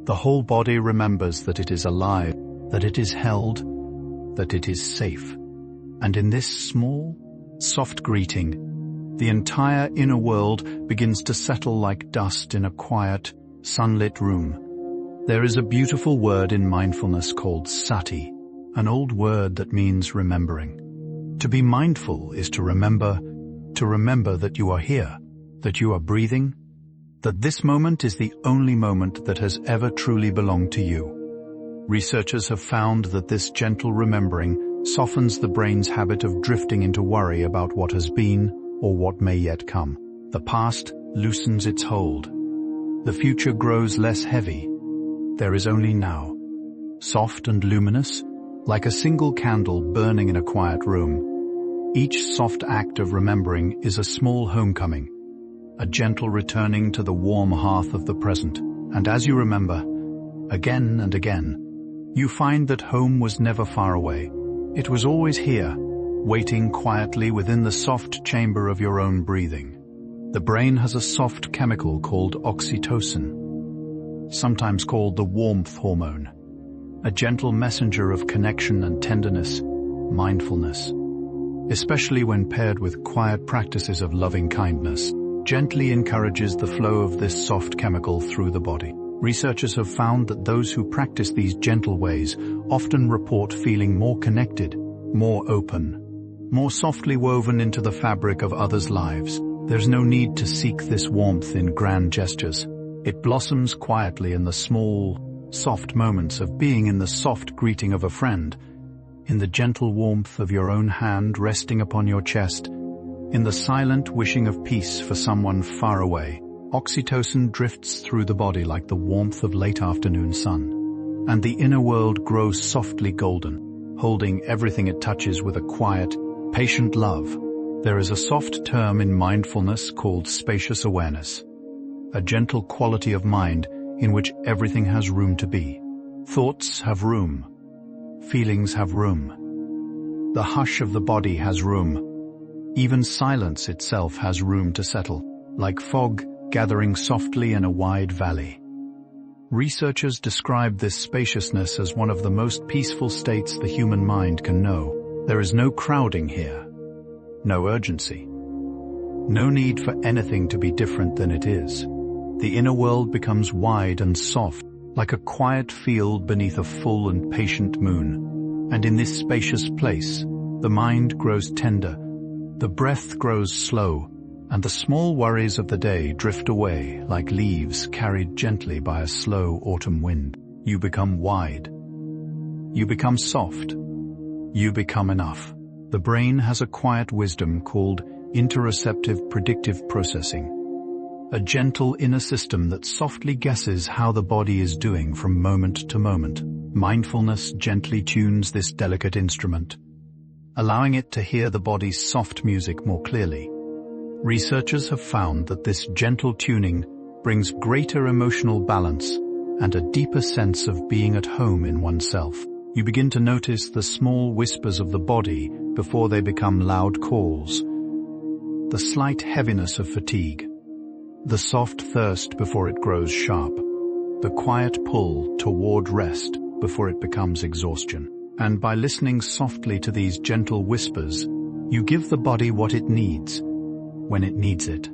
A: the whole body remembers that it is alive, that it is held, that it is safe. And in this small, soft greeting, the entire inner world begins to settle like dust in a quiet, sunlit room. There is a beautiful word in mindfulness called sati, an old word that means remembering. To be mindful is to remember that you are here, that you are breathing, that this moment is the only moment that has ever truly belonged to you. Researchers have found that this gentle remembering softens the brain's habit of drifting into worry about what has been or what may yet come. The past loosens its hold. The future grows less heavy. There is only now, soft and luminous, like a single candle burning in a quiet room. Each soft act of remembering is a small homecoming, a gentle returning to the warm hearth of the present. And as you remember, again and again, you find that home was never far away. It was always here, waiting quietly within the soft chamber of your own breathing. The brain has a soft chemical called oxytocin, sometimes called the warmth hormone, a gentle messenger of connection and tenderness, mindfulness. Especially when paired with quiet practices of loving kindness, gently encourages the flow of this soft chemical through the body. Researchers have found that those who practice these gentle ways often report feeling more connected, more open, more softly woven into the fabric of others' lives. There's no need to seek this warmth in grand gestures. It blossoms quietly in the small, soft moments of being in the soft greeting of a friend, in the gentle warmth of your own hand resting upon your chest, in the silent wishing of peace for someone far away. Oxytocin drifts through the body like the warmth of late afternoon sun, and the inner world grows softly golden, holding everything it touches with a quiet, patient love. There is a soft term in mindfulness called spacious awareness, a gentle quality of mind in which everything has room to be. Thoughts have room. Feelings have room. The hush of the body has room. Even silence itself has room to settle, like fog gathering softly in a wide valley. Researchers describe this spaciousness as one of the most peaceful states the human mind can know. There is no crowding here, no urgency, no need for anything to be different than it is. The inner world becomes wide and soft, like a quiet field beneath a full and patient moon. And in this spacious place, the mind grows tender, the breath grows slow, and the small worries of the day drift away like leaves carried gently by a slow autumn wind. You become wide. You become soft. You become enough. The brain has a quiet wisdom called interoceptive predictive processing. a gentle inner system that softly guesses how the body is doing from moment to moment. Mindfulness gently tunes this delicate instrument, allowing it to hear the body's soft music more clearly. Researchers have found that this gentle tuning brings greater emotional balance and a deeper sense of being at home in oneself. You begin to notice the small whispers of the body before they become loud calls, the slight heaviness of fatigue, the soft thirst before it grows sharp, the quiet pull toward rest before it becomes exhaustion. And by listening softly to these gentle whispers, you give the body what it needs, when it needs it.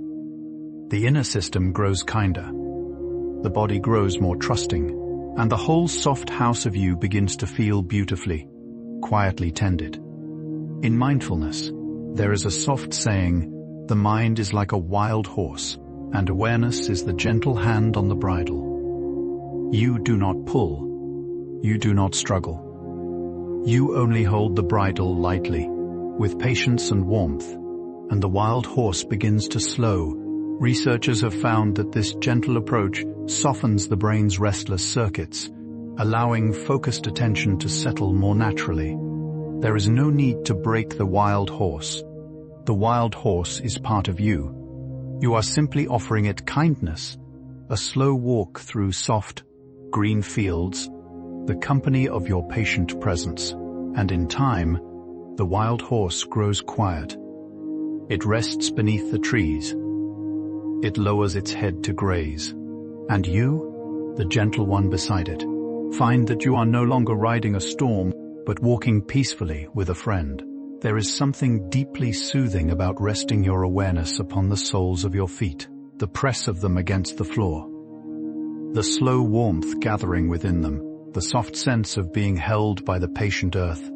A: The inner system grows kinder, the body grows more trusting, and the whole soft house of you begins to feel beautifully, quietly tended. In mindfulness, there is a soft saying, the mind is like a wild horse, and awareness is the gentle hand on the bridle. You do not pull, you do not struggle. You only hold the bridle lightly, with patience and warmth, and the wild horse begins to slow. Researchers have found that this gentle approach softens the brain's restless circuits, allowing focused attention to settle more naturally. There is no need to break the wild horse. The wild horse is part of you. You are simply offering it kindness, a slow walk through soft, green fields, the company of your patient presence, and in time, the wild horse grows quiet. It rests beneath the trees. It lowers its head to graze. And you, the gentle one beside it, find that you are no longer riding a storm, but walking peacefully with a friend. There is something deeply soothing about resting your awareness upon the soles of your feet, the press of them against the floor, the slow warmth gathering within them, the soft sense of being held by the patient earth.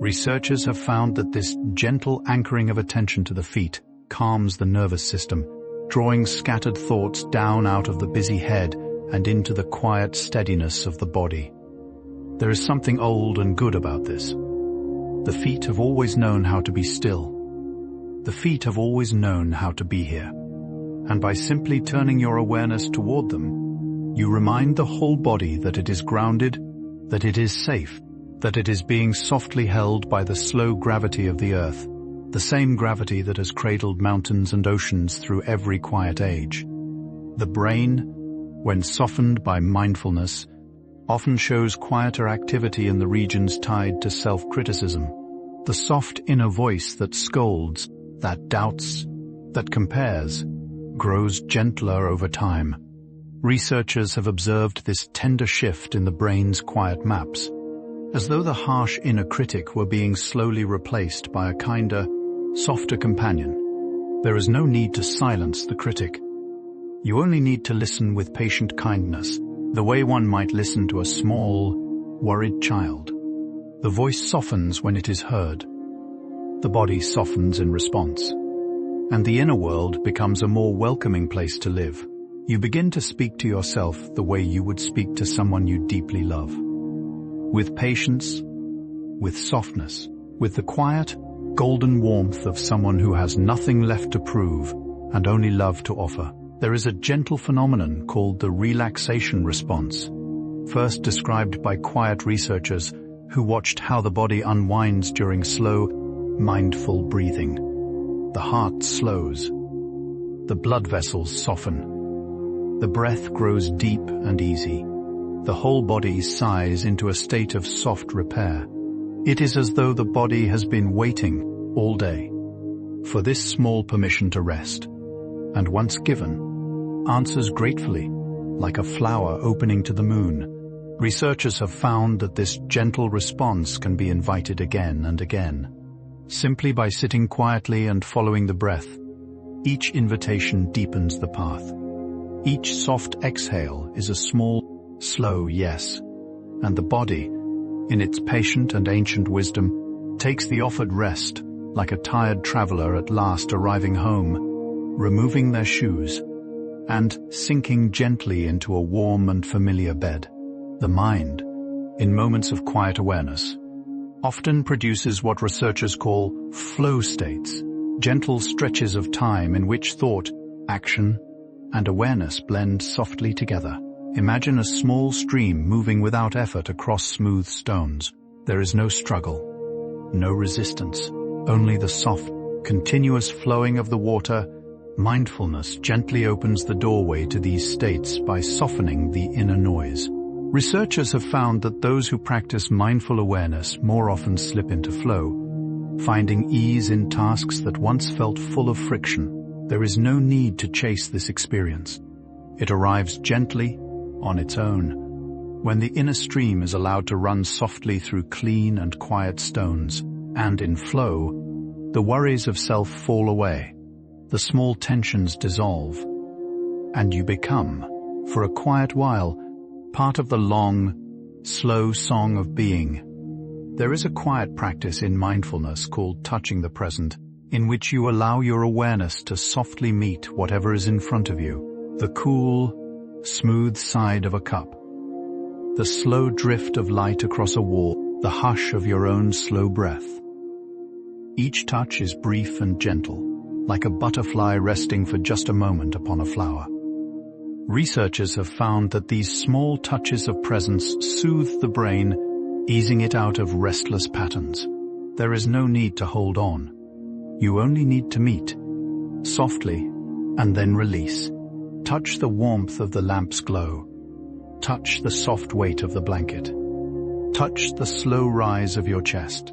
A: Researchers have found that this gentle anchoring of attention to the feet calms the nervous system, drawing scattered thoughts down out of the busy head and into the quiet steadiness of the body. There is something old and good about this. The feet have always known how to be still. The feet have always known how to be here. And by simply turning your awareness toward them, you remind the whole body that it is grounded, that it is safe, that it is being softly held by the slow gravity of the earth, the same gravity that has cradled mountains and oceans through every quiet age. The brain, when softened by mindfulness, often shows quieter activity in the regions tied to self-criticism. The soft inner voice that scolds, that doubts, that compares, grows gentler over time. Researchers have observed this tender shift in the brain's quiet maps, as though the harsh inner critic were being slowly replaced by a kinder, softer companion. There is no need to silence the critic. You only need to listen with patient kindness, the way one might listen to a small, worried child. The voice softens when it is heard. The body softens in response. And the inner world becomes a more welcoming place to live. You begin to speak to yourself the way you would speak to someone you deeply love. With patience, with softness, with the quiet, golden warmth of someone who has nothing left to prove and only love to offer. There is a gentle phenomenon called the relaxation response, first described by quiet researchers who watched how the body unwinds during slow, mindful breathing. The heart slows. The blood vessels soften. The breath grows deep and easy. The whole body sighs into a state of soft repair. It is as though the body has been waiting all day for this small permission to rest, and once given, answers gratefully, like a flower opening to the moon. Researchers have found that this gentle response can be invited again and again, simply by sitting quietly and following the breath. Each invitation deepens the path. Each soft exhale is a small, slow yes, and the body, in its patient and ancient wisdom, takes the offered rest like a tired traveler at last arriving home, removing their shoes, and sinking gently into a warm and familiar bed. The mind, in moments of quiet awareness, often produces what researchers call flow states, gentle stretches of time in which thought, action, and awareness blend softly together. Imagine a small stream moving without effort across smooth stones. There is no struggle, no resistance, only the soft, continuous flowing of the water. Mindfulness gently opens the doorway to these states by softening the inner noise. Researchers have found that those who practice mindful awareness more often slip into flow, finding ease in tasks that once felt full of friction. There is no need to chase this experience. It arrives gently, on its own. When the inner stream is allowed to run softly through clean and quiet stones, and in flow, the worries of self fall away, the small tensions dissolve, and you become, for a quiet while, part of the long, slow song of being. There is a quiet practice in mindfulness called touching the present, in which you allow your awareness to softly meet whatever is in front of you. The cool, smooth side of a cup, the slow drift of light across a wall, the hush of your own slow breath. Each touch is brief and gentle, like a butterfly resting for just a moment upon a flower. Researchers have found that these small touches of presence soothe the brain, easing it out of restless patterns. There is no need to hold on. You only need to meet, softly, and then release. Touch the warmth of the lamp's glow. Touch the soft weight of the blanket. Touch the slow rise of your chest.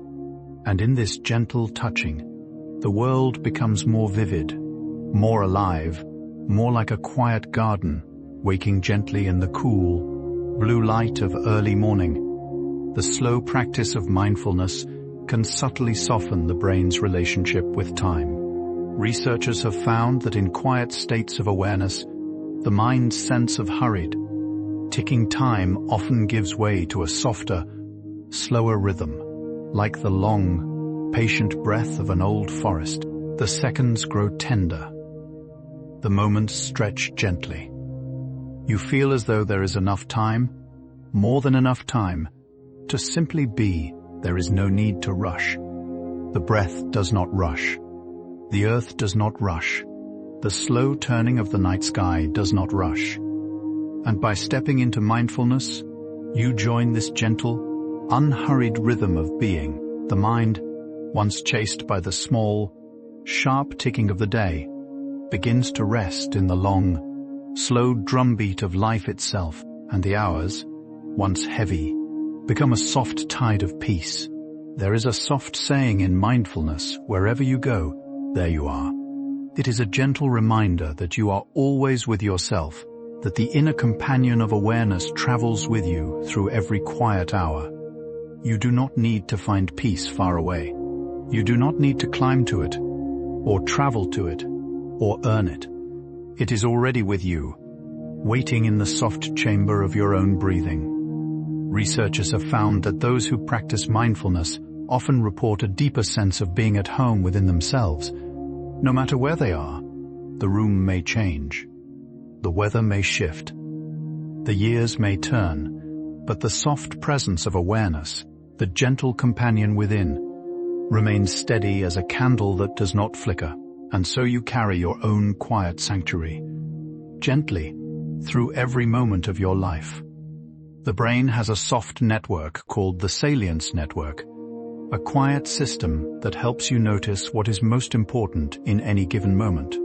A: And in this gentle touching, the world becomes more vivid, more alive, more like a quiet garden, waking gently in the cool, blue light of early morning. The slow practice of mindfulness can subtly soften the brain's relationship with time. Researchers have found that in quiet states of awareness, the mind's sense of hurried, ticking time often gives way to a softer, slower rhythm. Like the long, patient breath of an old forest, the seconds grow tender. The moments stretch gently. You feel as though there is enough time, more than enough time, to simply be. There is no need to rush. The breath does not rush. The earth does not rush. The slow turning of the night sky does not rush. And by stepping into mindfulness, you join this gentle, unhurried rhythm of being. The mind, once chased by the small, sharp ticking of the day, begins to rest in the long, slow drumbeat of life itself, and the hours, once heavy, become a soft tide of peace. There is a soft saying in mindfulness, wherever you go, there you are. It is a gentle reminder that you are always with yourself, that the inner companion of awareness travels with you through every quiet hour. You do not need to find peace far away. You do not need to climb to it, or travel to it, or earn it. It is already with you, waiting in the soft chamber of your own breathing. Researchers have found that those who practice mindfulness often report a deeper sense of being at home within themselves. No matter where they are, the room may change, the weather may shift, the years may turn, but the soft presence of awareness, the gentle companion within, remains steady as a candle that does not flicker, and so you carry your own quiet sanctuary, gently, through every moment of your life. The brain has a soft network called the salience network, a quiet system that helps you notice what is most important in any given moment.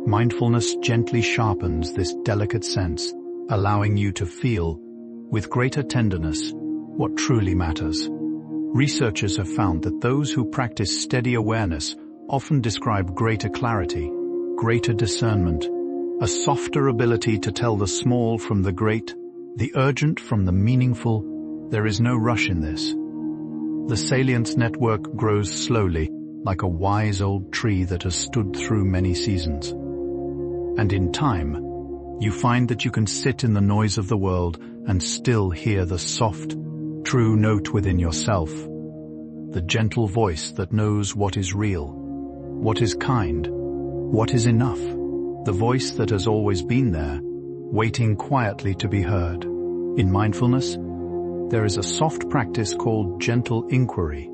A: Mindfulness gently sharpens this delicate sense, allowing you to feel, with greater tenderness, what truly matters. Researchers have found that those who practice steady awareness often describe greater clarity, greater discernment, a softer ability to tell the small from the great, the urgent from the meaningful. There is no rush in this. The salience network grows slowly, like a wise old tree that has stood through many seasons. And in time, you find that you can sit in the noise of the world and still hear the soft, true note within yourself, the gentle voice that knows what is real, what is kind, what is enough, the voice that has always been there, waiting quietly to be heard. In mindfulness, there is a soft practice called gentle inquiry,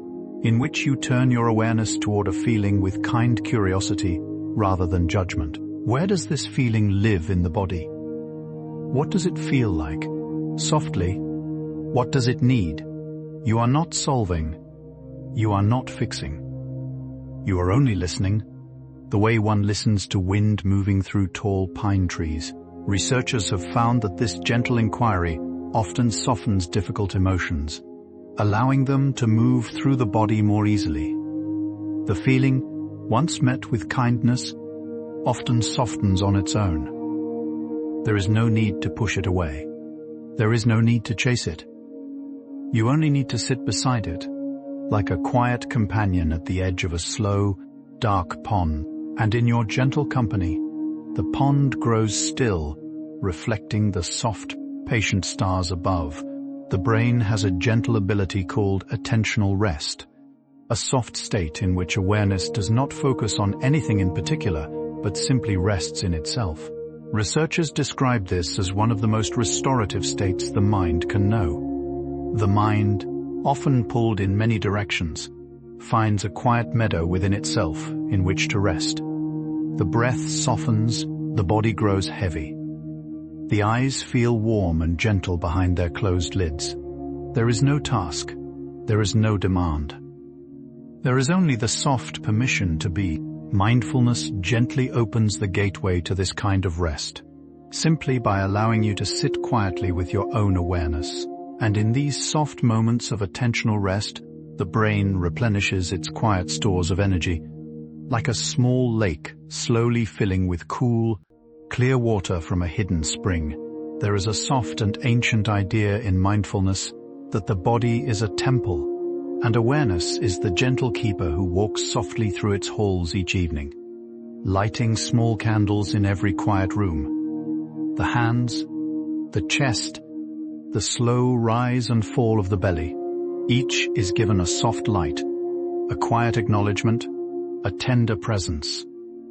A: in which you turn your awareness toward a feeling with kind curiosity rather than judgment. Where does this feeling live in the body? What does it feel like? Softly. What does it need? You are not solving. You are not fixing. You are only listening, the way one listens to wind moving through tall pine trees. Researchers have found that this gentle inquiry often softens difficult emotions, allowing them to move through the body more easily. The feeling, once met with kindness, often softens on its own. There is no need to push it away. There is no need to chase it. You only need to sit beside it, like a quiet companion at the edge of a slow, dark pond, and in your gentle company, the pond grows still, reflecting the soft, patient stars above. The brain has a gentle ability called attentional rest, a soft state in which awareness does not focus on anything in particular, but simply rests in itself. Researchers describe this as one of the most restorative states the mind can know. The mind, often pulled in many directions, finds a quiet meadow within itself in which to rest. The breath softens, the body grows heavy. The eyes feel warm and gentle behind their closed lids. There is no task. There is no demand. There is only the soft permission to be. Mindfulness gently opens the gateway to this kind of rest, simply by allowing you to sit quietly with your own awareness. And in these soft moments of attentional rest, the brain replenishes its quiet stores of energy, like a small lake slowly filling with cool, clear water from a hidden spring. There is a soft and ancient idea in mindfulness that the body is a temple, and awareness is the gentle keeper who walks softly through its halls each evening, lighting small candles in every quiet room. The hands, the chest, the slow rise and fall of the belly, each is given a soft light, a quiet acknowledgement, a tender presence.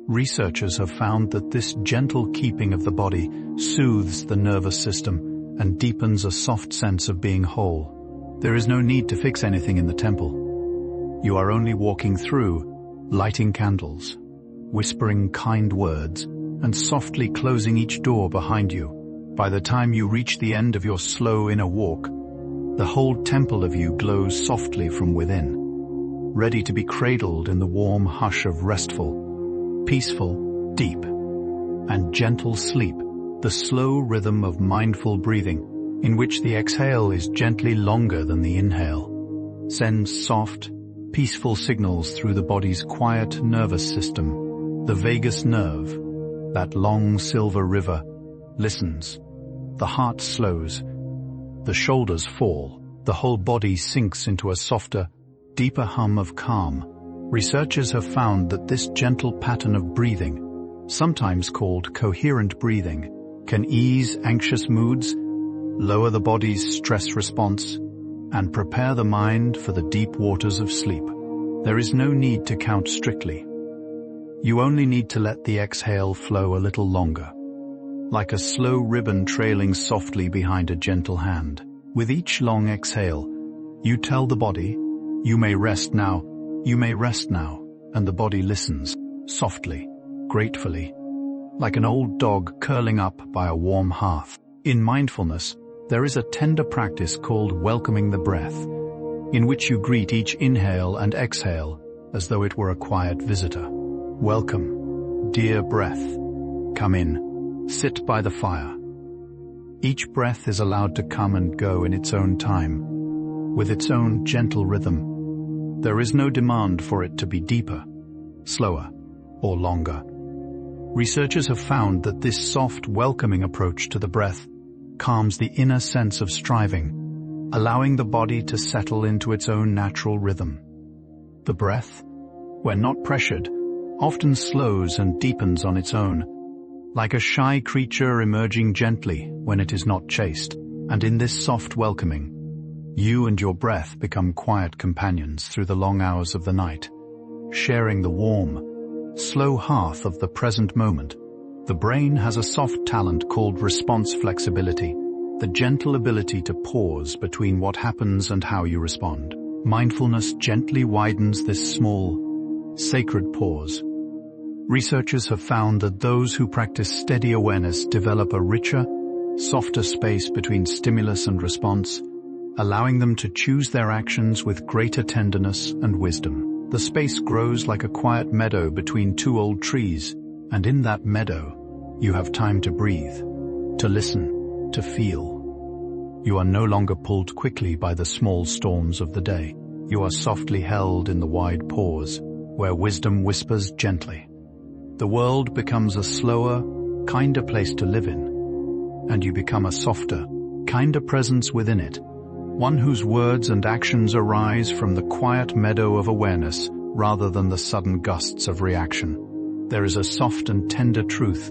A: Researchers have found that this gentle keeping of the body soothes the nervous system and deepens a soft sense of being whole. There is no need to fix anything in the temple. You are only walking through, lighting candles, whispering kind words, and softly closing each door behind you. By the time you reach the end of your slow inner walk, the whole temple of you glows softly from within, ready to be cradled in the warm hush of restful, peaceful, deep, and gentle sleep, the slow rhythm of mindful breathing, in which the exhale is gently longer than the inhale, sends soft, peaceful signals through the body's quiet nervous system. The vagus nerve, that long silver river, listens. The heart slows. The shoulders fall. The whole body sinks into a softer, deeper hum of calm. Researchers have found that this gentle pattern of breathing, sometimes called coherent breathing, can ease anxious moods, lower the body's stress response, and prepare the mind for the deep waters of sleep. There is no need to count strictly. You only need to let the exhale flow a little longer, like a slow ribbon trailing softly behind a gentle hand. With each long exhale, you tell the body, "You may rest now, you may rest now," and the body listens, softly, gratefully, like an old dog curling up by a warm hearth. In mindfulness, there is a tender practice called welcoming the breath, in which you greet each inhale and exhale as though it were a quiet visitor. Welcome, dear breath. Come in. Sit by the fire. Each breath is allowed to come and go in its own time, with its own gentle rhythm. There is no demand for it to be deeper, slower, or longer. Researchers have found that this soft, welcoming approach to the breath calms the inner sense of striving, allowing the body to settle into its own natural rhythm. The breath, when not pressured, often slows and deepens on its own, like a shy creature emerging gently when it is not chased. And in this soft welcoming, you and your breath become quiet companions through the long hours of the night, sharing the warm, slow hearth of the present moment. The brain has a soft talent called response flexibility, the gentle ability to pause between what happens and how you respond. Mindfulness gently widens this small, sacred pause, Researchers have found that those who practice steady awareness develop a richer, softer space between stimulus and response, allowing them to choose their actions with greater tenderness and wisdom. The space grows like a quiet meadow between two old trees, and in that meadow, you have time to breathe, to listen, to feel. You are no longer pulled quickly by the small storms of the day. You are softly held in the wide pause, where wisdom whispers gently. The world becomes a slower, kinder place to live in, and you become a softer, kinder presence within it, one whose words and actions arise from the quiet meadow of awareness rather than the sudden gusts of reaction. There is a soft and tender truth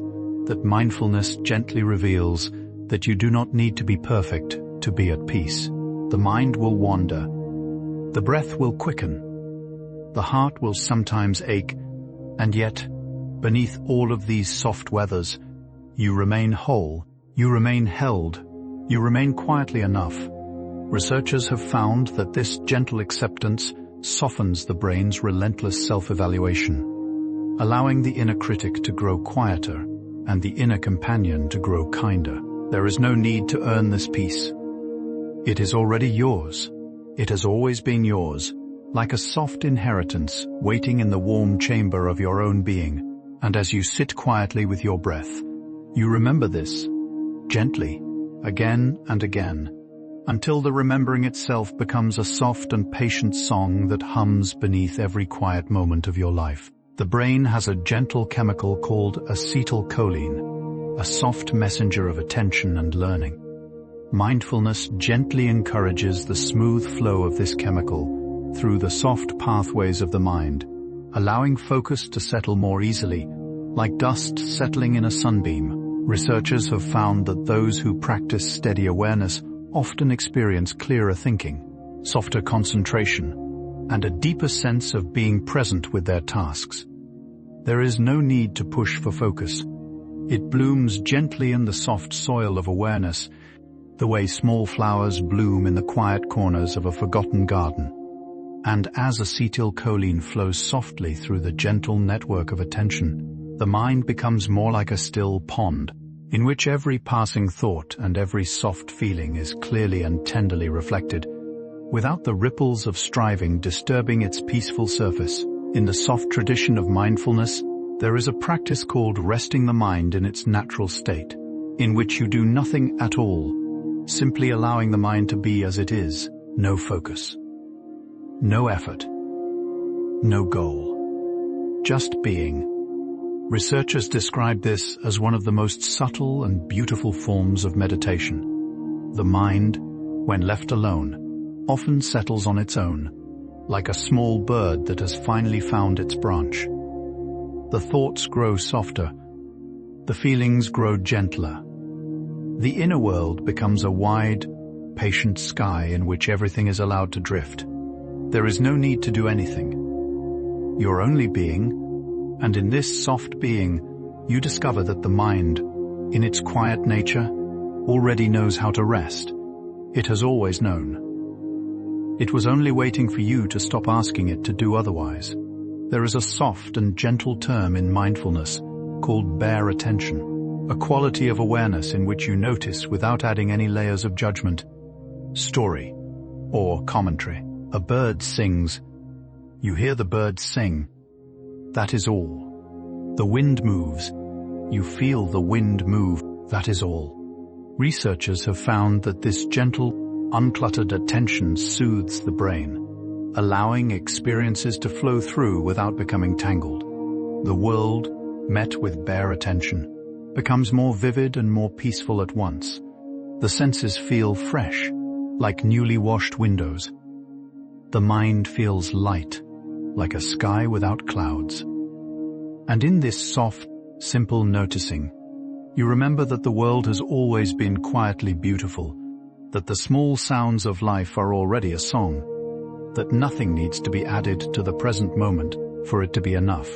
A: that mindfulness gently reveals, that you do not need to be perfect to be at peace. The mind will wander, the breath will quicken, the heart will sometimes ache, and yet, beneath all of these soft weathers, you remain whole, you remain held, you remain quietly enough. Researchers have found that this gentle acceptance softens the brain's relentless self-evaluation, allowing the inner critic to grow quieter and the inner companion to grow kinder. There is no need to earn this peace. It is already yours. It has always been yours, like a soft inheritance waiting in the warm chamber of your own being. And as you sit quietly with your breath, you remember this, gently, again and again, until the remembering itself becomes a soft and patient song that hums beneath every quiet moment of your life. The brain has a gentle chemical called acetylcholine, a soft messenger of attention and learning. Mindfulness gently encourages the smooth flow of this chemical through the soft pathways of the mind, allowing focus to settle more easily, like dust settling in a sunbeam. Researchers have found that those who practice steady awareness often experience clearer thinking, softer concentration, and a deeper sense of being present with their tasks. There is no need to push for focus. It blooms gently in the soft soil of awareness, the way small flowers bloom in the quiet corners of a forgotten garden. And as acetylcholine flows softly through the gentle network of attention, the mind becomes more like a still pond, in which every passing thought and every soft feeling is clearly and tenderly reflected, without the ripples of striving disturbing its peaceful surface. In the soft tradition of mindfulness, there is a practice called resting the mind in its natural state, in which you do nothing at all, simply allowing the mind to be as it is, no focus, no effort, no goal, just being. Researchers describe this as one of the most subtle and beautiful forms of meditation. The mind, when left alone, often settles on its own, like a small bird that has finally found its branch. The thoughts grow softer, the feelings grow gentler. The inner world becomes a wide, patient sky in which everything is allowed to drift. There is no need to do anything. You're only being, and in this soft being, you discover that the mind, in its quiet nature, already knows how to rest. It has always known. It was only waiting for you to stop asking it to do otherwise. There is a soft and gentle term in mindfulness called bare attention, a quality of awareness in which you notice without adding any layers of judgment, story, or commentary. A bird sings. You hear the bird sing. That is all. The wind moves. You feel the wind move. That is all. Researchers have found that this gentle, uncluttered attention soothes the brain, allowing experiences to flow through without becoming tangled. The world, met with bare attention, becomes more vivid and more peaceful at once. The senses feel fresh, like newly washed windows. The mind feels light, like a sky without clouds. And in this soft, simple noticing, you remember that the world has always been quietly beautiful, that the small sounds of life are already a song, that nothing needs to be added to the present moment for it to be enough.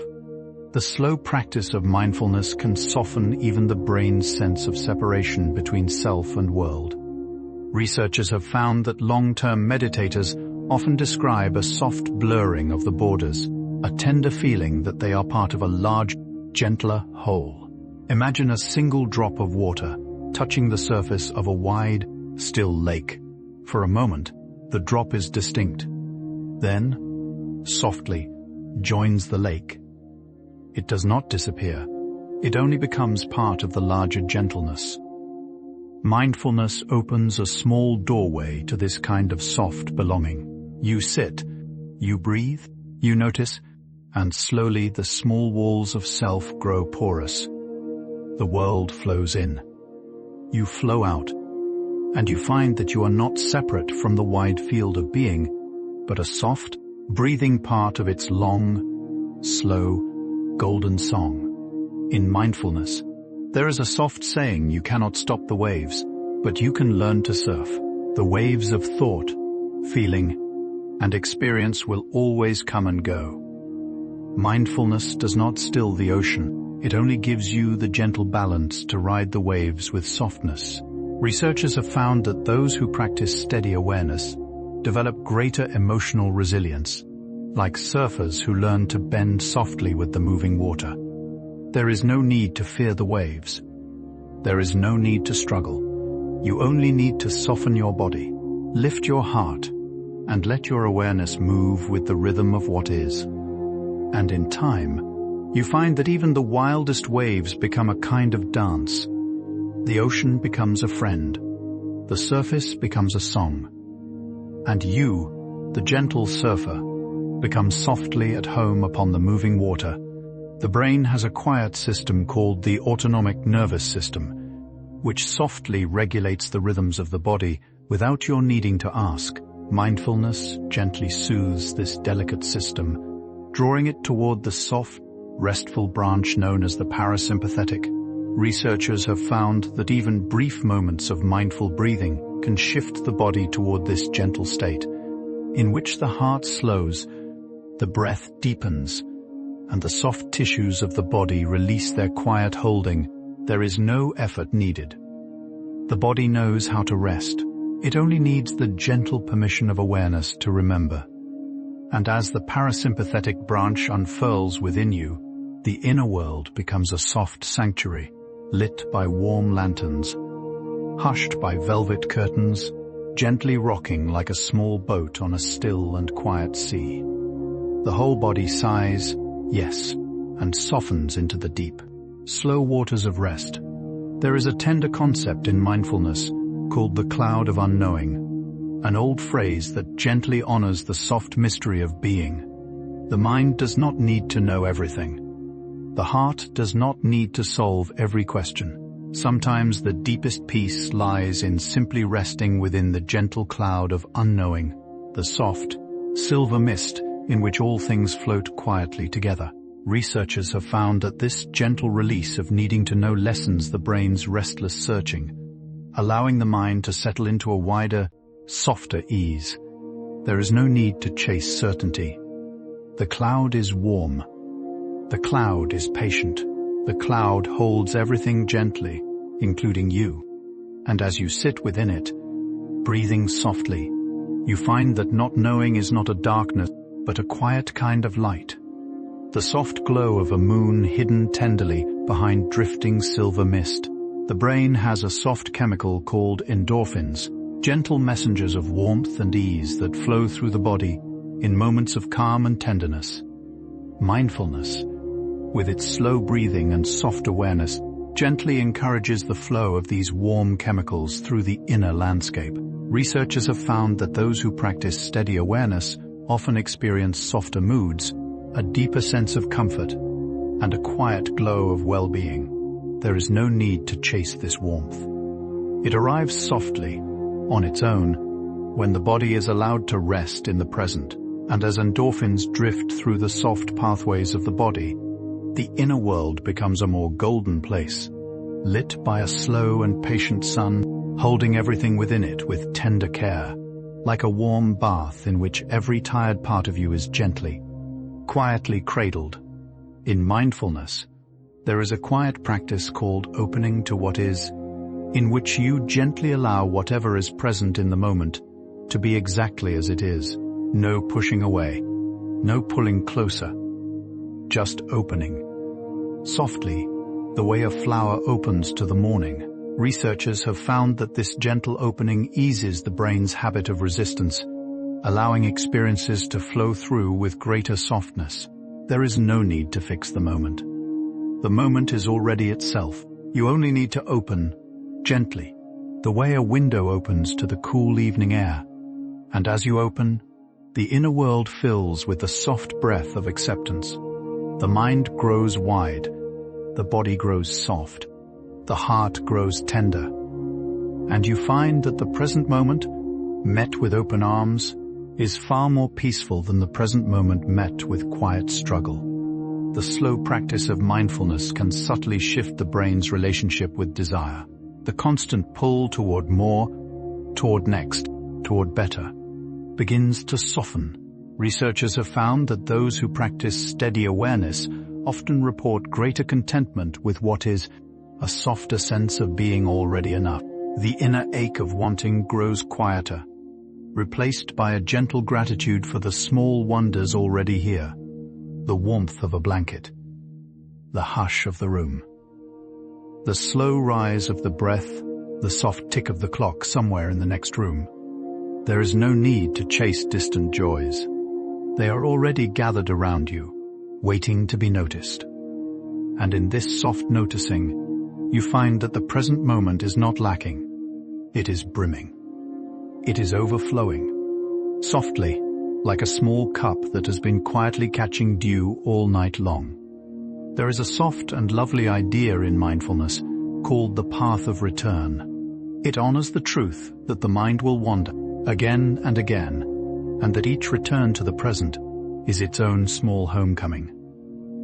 A: The slow practice of mindfulness can soften even the brain's sense of separation between self and world. Researchers have found that long-term meditators often describe a soft blurring of the borders, a tender feeling that they are part of a large gentler whole. Imagine a single drop of water touching the surface of a wide, still lake. For a moment, the drop is distinct. Then, softly, joins the lake. It does not disappear. It only becomes part of the larger gentleness. Mindfulness opens a small doorway to this kind of soft belonging. You sit, you breathe, you notice, and slowly the small walls of self grow porous. The world flows in. You flow out, and you find that you are not separate from the wide field of being, but a soft, breathing part of its long, slow, golden song. In mindfulness, there is a soft saying: you cannot stop the waves, but you can learn to surf. The waves of thought, feeling, and experience will always come and go. Mindfulness does not still the ocean, it only gives you the gentle balance to ride the waves with softness. Researchers have found that those who practice steady awareness develop greater emotional resilience, like surfers who learn to bend softly with the moving water. There is no need to fear the waves. There is no need to struggle. You only need to soften your body, lift your heart, and let your awareness move with the rhythm of what is. And in time, you find that even the wildest waves become a kind of dance. The ocean becomes a friend. The surface becomes a song. And you, the gentle surfer, become softly at home upon the moving water. The brain has a quiet system called the autonomic nervous system, which softly regulates the rhythms of the body without your needing to ask. Mindfulness gently soothes this delicate system, drawing it toward the soft, restful branch known as the parasympathetic. Researchers have found that even brief moments of mindful breathing can shift the body toward this gentle state, in which the heart slows, the breath deepens, and the soft tissues of the body release their quiet holding. There is no effort needed. The body knows how to rest. It only needs the gentle permission of awareness to remember. And as the parasympathetic branch unfurls within you, the inner world becomes a soft sanctuary, lit by warm lanterns, hushed by velvet curtains, gently rocking like a small boat on a still and quiet sea. The whole body sighs, yes, and softens into the deep, slow waters of rest. There is a tender concept in mindfulness called the cloud of unknowing, an old phrase that gently honors the soft mystery of being. The mind does not need to know everything. The heart does not need to solve every question. Sometimes the deepest peace lies in simply resting within the gentle cloud of unknowing, the soft, silver mist in which all things float quietly together. Researchers have found that this gentle release of needing to know lessens the brain's restless searching, allowing the mind to settle into a wider, softer ease. There is no need to chase certainty. The cloud is warm. The cloud is patient. The cloud holds everything gently, including you. And as you sit within it, breathing softly, you find that not knowing is not a darkness, but a quiet kind of light. The soft glow of a moon hidden tenderly behind drifting silver mist. The brain has a soft chemical called endorphins, gentle messengers of warmth and ease that flow through the body in moments of calm and tenderness. Mindfulness, with its slow breathing and soft awareness, gently encourages the flow of these warm chemicals through the inner landscape. Researchers have found that those who practice steady awareness often experience softer moods, a deeper sense of comfort, and a quiet glow of well-being. There is no need to chase this warmth. It arrives softly, on its own, when the body is allowed to rest in the present, and as endorphins drift through the soft pathways of the body, the inner world becomes a more golden place, lit by a slow and patient sun, holding everything within it with tender care, like a warm bath in which every tired part of you is gently, quietly cradled. In mindfulness, there is a quiet practice called opening to what is, in which you gently allow whatever is present in the moment to be exactly as it is. No pushing away, no pulling closer, just opening. Softly, the way a flower opens to the morning, researchers have found that this gentle opening eases the brain's habit of resistance, allowing experiences to flow through with greater softness. There is no need to fix the moment. The moment is already itself. You only need to open, gently, the way a window opens to the cool evening air. And as you open, the inner world fills with the soft breath of acceptance. The mind grows wide, the body grows soft, the heart grows tender. And you find that the present moment, met with open arms, is far more peaceful than the present moment met with quiet struggle. The slow practice of mindfulness can subtly shift the brain's relationship with desire. The constant pull toward more, toward next, toward better, begins to soften. Researchers have found that those who practice steady awareness often report greater contentment with what is, a softer sense of being already enough. The inner ache of wanting grows quieter, replaced by a gentle gratitude for the small wonders already here. The warmth of a blanket, the hush of the room, the slow rise of the breath, the soft tick of the clock somewhere in the next room. There is no need to chase distant joys. They are already gathered around you, waiting to be noticed. And in this soft noticing, you find that the present moment is not lacking. It is brimming. It is overflowing, softly, like a small cup that has been quietly catching dew all night long. There is a soft and lovely idea in mindfulness called the path of return. It honors the truth that the mind will wander again and again, and that each return to the present is its own small homecoming.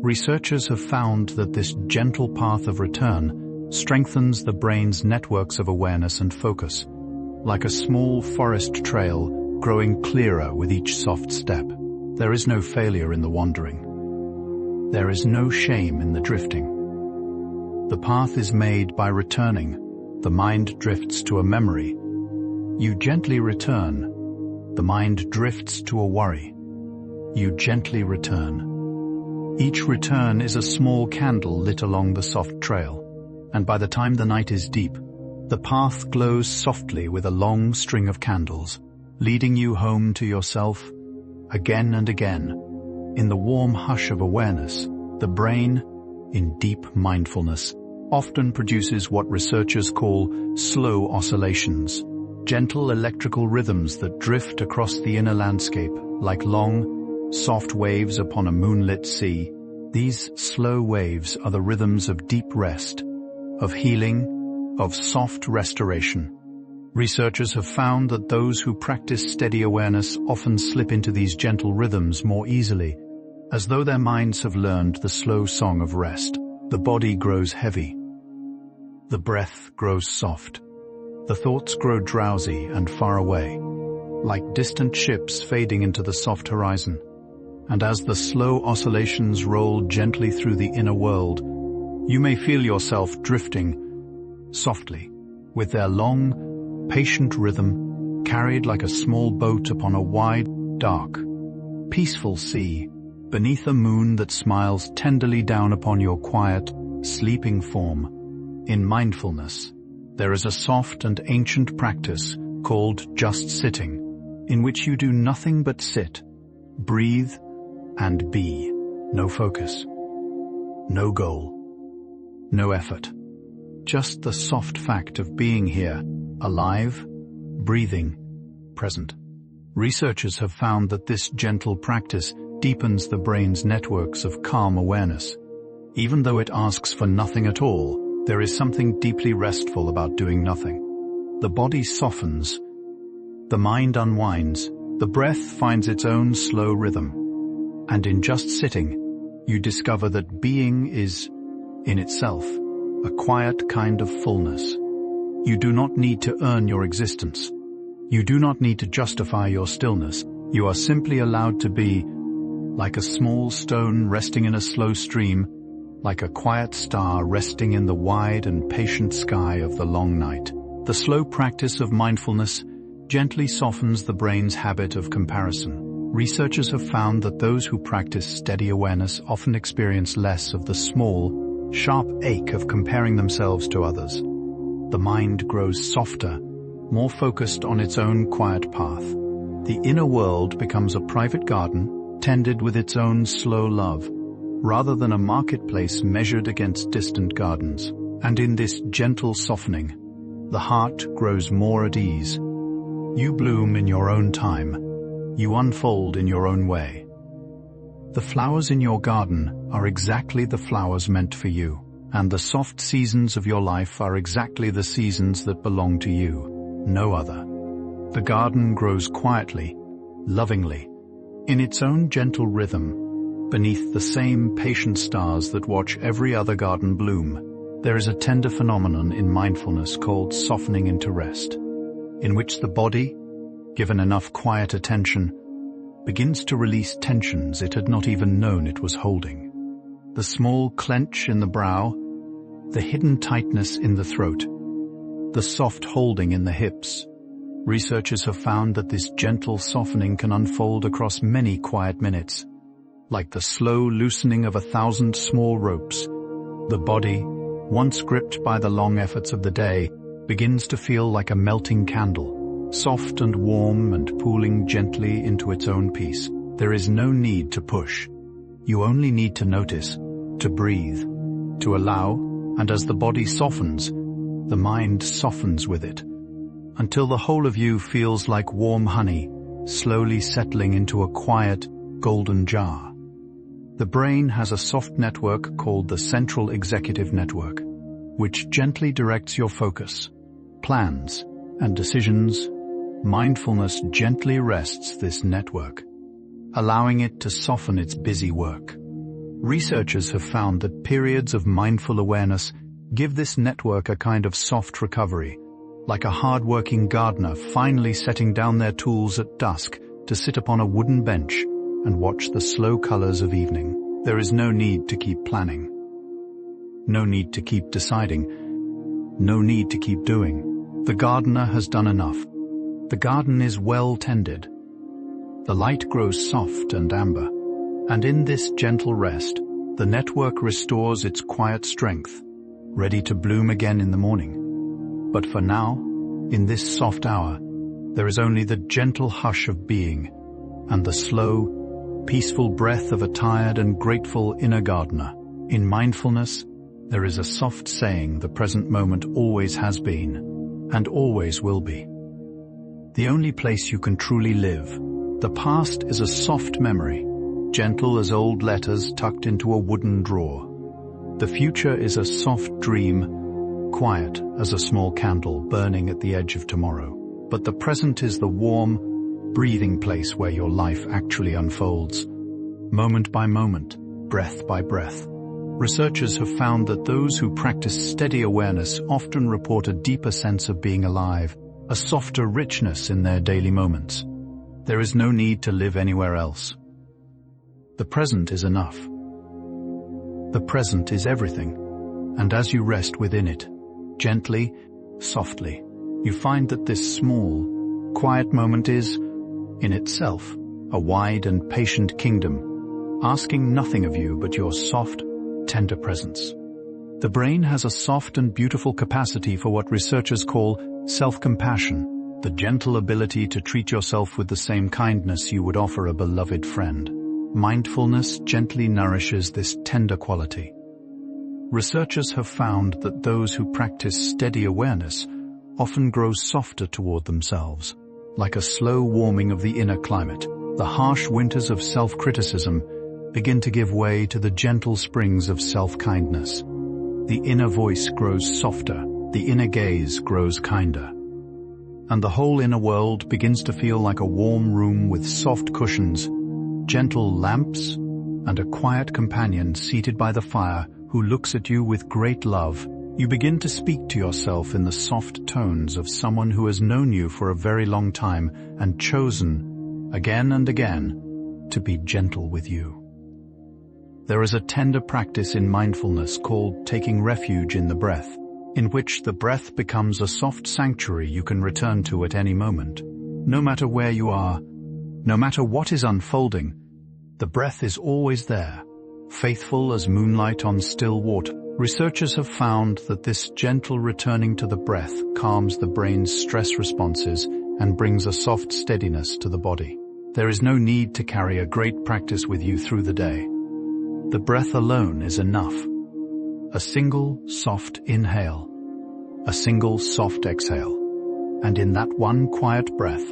A: Researchers have found that this gentle path of return strengthens the brain's networks of awareness and focus, like a small forest trail growing clearer with each soft step. There is no failure in the wandering. There is no shame in the drifting. The path is made by returning. The mind drifts to a memory. You gently return. The mind drifts to a worry. You gently return. Each return is a small candle lit along the soft trail, and by the time the night is deep, the path glows softly with a long string of candles, leading you home to yourself again and again. In the warm hush of awareness, the brain, in deep mindfulness, often produces what researchers call slow oscillations, gentle electrical rhythms that drift across the inner landscape like long, soft waves upon a moonlit sea. These slow waves are the rhythms of deep rest, of healing, of soft restoration. Researchers have found that those who practice steady awareness often slip into these gentle rhythms more easily, as though their minds have learned the slow song of rest. The body grows heavy. The breath grows soft. The thoughts grow drowsy and far away, like distant ships fading into the soft horizon. And as the slow oscillations roll gently through the inner world, you may feel yourself drifting softly, with their long, patient rhythm, carried like a small boat upon a wide, dark, peaceful sea, beneath a moon that smiles tenderly down upon your quiet, sleeping form. In mindfulness, there is a soft and ancient practice called just sitting, in which you do nothing but sit, breathe, and be. No focus, no goal, no effort. Just the soft fact of being here, alive, breathing, present. Researchers have found that this gentle practice deepens the brain's networks of calm awareness. Even though it asks for nothing at all, there is something deeply restful about doing nothing. The body softens, the mind unwinds, the breath finds its own slow rhythm. And in just sitting, you discover that being is, in itself, a quiet kind of fullness. You do not need to earn your existence. You do not need to justify your stillness. You are simply allowed to be, like a small stone resting in a slow stream, like a quiet star resting in the wide and patient sky of the long night. The slow practice of mindfulness gently softens the brain's habit of comparison. Researchers have found that those who practice steady awareness often experience less of the small, sharp ache of comparing themselves to others. The mind grows softer, more focused on its own quiet path. The inner world becomes a private garden, tended with its own slow love, rather than a marketplace measured against distant gardens. And in this gentle softening, the heart grows more at ease. You bloom in your own time. You unfold in your own way. The flowers in your garden are exactly the flowers meant for you, and the soft seasons of your life are exactly the seasons that belong to you, no other. The garden grows quietly, lovingly, in its own gentle rhythm, beneath the same patient stars that watch every other garden bloom. There is a tender phenomenon in mindfulness called softening into rest, in which the body, given enough quiet attention, begins to release tensions it had not even known it was holding. The small clench in the brow, the hidden tightness in the throat, the soft holding in the hips. Researchers have found that this gentle softening can unfold across many quiet minutes. Like the slow loosening of 1,000 small ropes, the body, once gripped by the long efforts of the day, begins to feel like a melting candle, soft and warm and pooling gently into its own peace. There is no need to push. You only need to notice, to breathe, to allow, and as the body softens, the mind softens with it, until the whole of you feels like warm honey, slowly settling into a quiet, golden jar. The brain has a soft network called the Central Executive Network, which gently directs your focus, plans, and decisions. Mindfulness gently rests this network, allowing it to soften its busy work. Researchers have found that periods of mindful awareness give this network a kind of soft recovery, like a hard-working gardener finally setting down their tools at dusk to sit upon a wooden bench and watch the slow colors of evening. There is no need to keep planning. No need to keep deciding. No need to keep doing. The gardener has done enough. The garden is well tended. The light grows soft and amber, and in this gentle rest, the network restores its quiet strength, ready to bloom again in the morning. But for now, in this soft hour, there is only the gentle hush of being and the slow, peaceful breath of a tired and grateful inner gardener. In mindfulness, there is a soft saying the present moment always has been and always will be. The only place you can truly live. The past is a soft memory, gentle as old letters tucked into a wooden drawer. The future is a soft dream, quiet as a small candle burning at the edge of tomorrow. But the present is the warm, breathing place where your life actually unfolds, moment by moment, breath by breath. Researchers have found that those who practice steady awareness often report a deeper sense of being alive, a softer richness in their daily moments. There is no need to live anywhere else. The present is enough. The present is everything, and as you rest within it, gently, softly, you find that this small, quiet moment is, in itself, a wide and patient kingdom, asking nothing of you but your soft, tender presence. The brain has a soft and beautiful capacity for what researchers call self-compassion, the gentle ability to treat yourself with the same kindness you would offer a beloved friend. Mindfulness gently nourishes this tender quality. Researchers have found that those who practice steady awareness often grow softer toward themselves, like a slow warming of the inner climate. The harsh winters of self-criticism begin to give way to the gentle springs of self-kindness. The inner voice grows softer, the inner gaze grows kinder, and the whole inner world begins to feel like a warm room with soft cushions, gentle lamps, and a quiet companion seated by the fire who looks at you with great love. You begin to speak to yourself in the soft tones of someone who has known you for a very long time and chosen, again and again, to be gentle with you. There is a tender practice in mindfulness called taking refuge in the breath, in which the breath becomes a soft sanctuary you can return to at any moment. No matter where you are, no matter what is unfolding, the breath is always there, faithful as moonlight on still water. Researchers have found that this gentle returning to the breath calms the brain's stress responses and brings a soft steadiness to the body. There is no need to carry a great practice with you through the day. The breath alone is enough. A single soft inhale, a single soft exhale, and in that one quiet breath,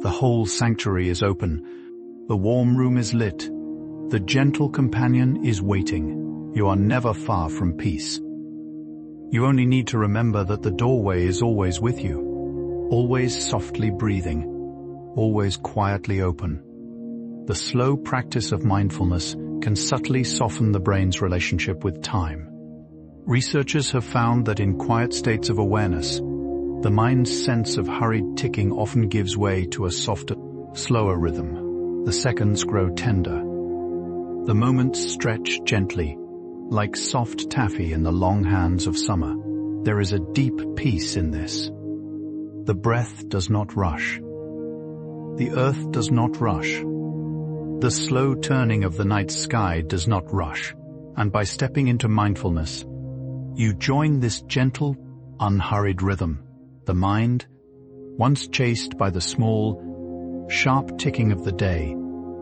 A: the whole sanctuary is open, the warm room is lit, the gentle companion is waiting. You are never far from peace. You only need to remember that the doorway is always with you, always softly breathing, always quietly open. The slow practice of mindfulness can subtly soften the brain's relationship with time. Researchers have found that in quiet states of awareness, the mind's sense of hurried ticking often gives way to a softer, slower rhythm. The seconds grow tender. The moments stretch gently, like soft taffy in the long hands of summer. There is a deep peace in this. The breath does not rush. The earth does not rush. The slow turning of the night sky does not rush. And by stepping into mindfulness, you join this gentle, unhurried rhythm. The mind, once chased by the small, sharp ticking of the day,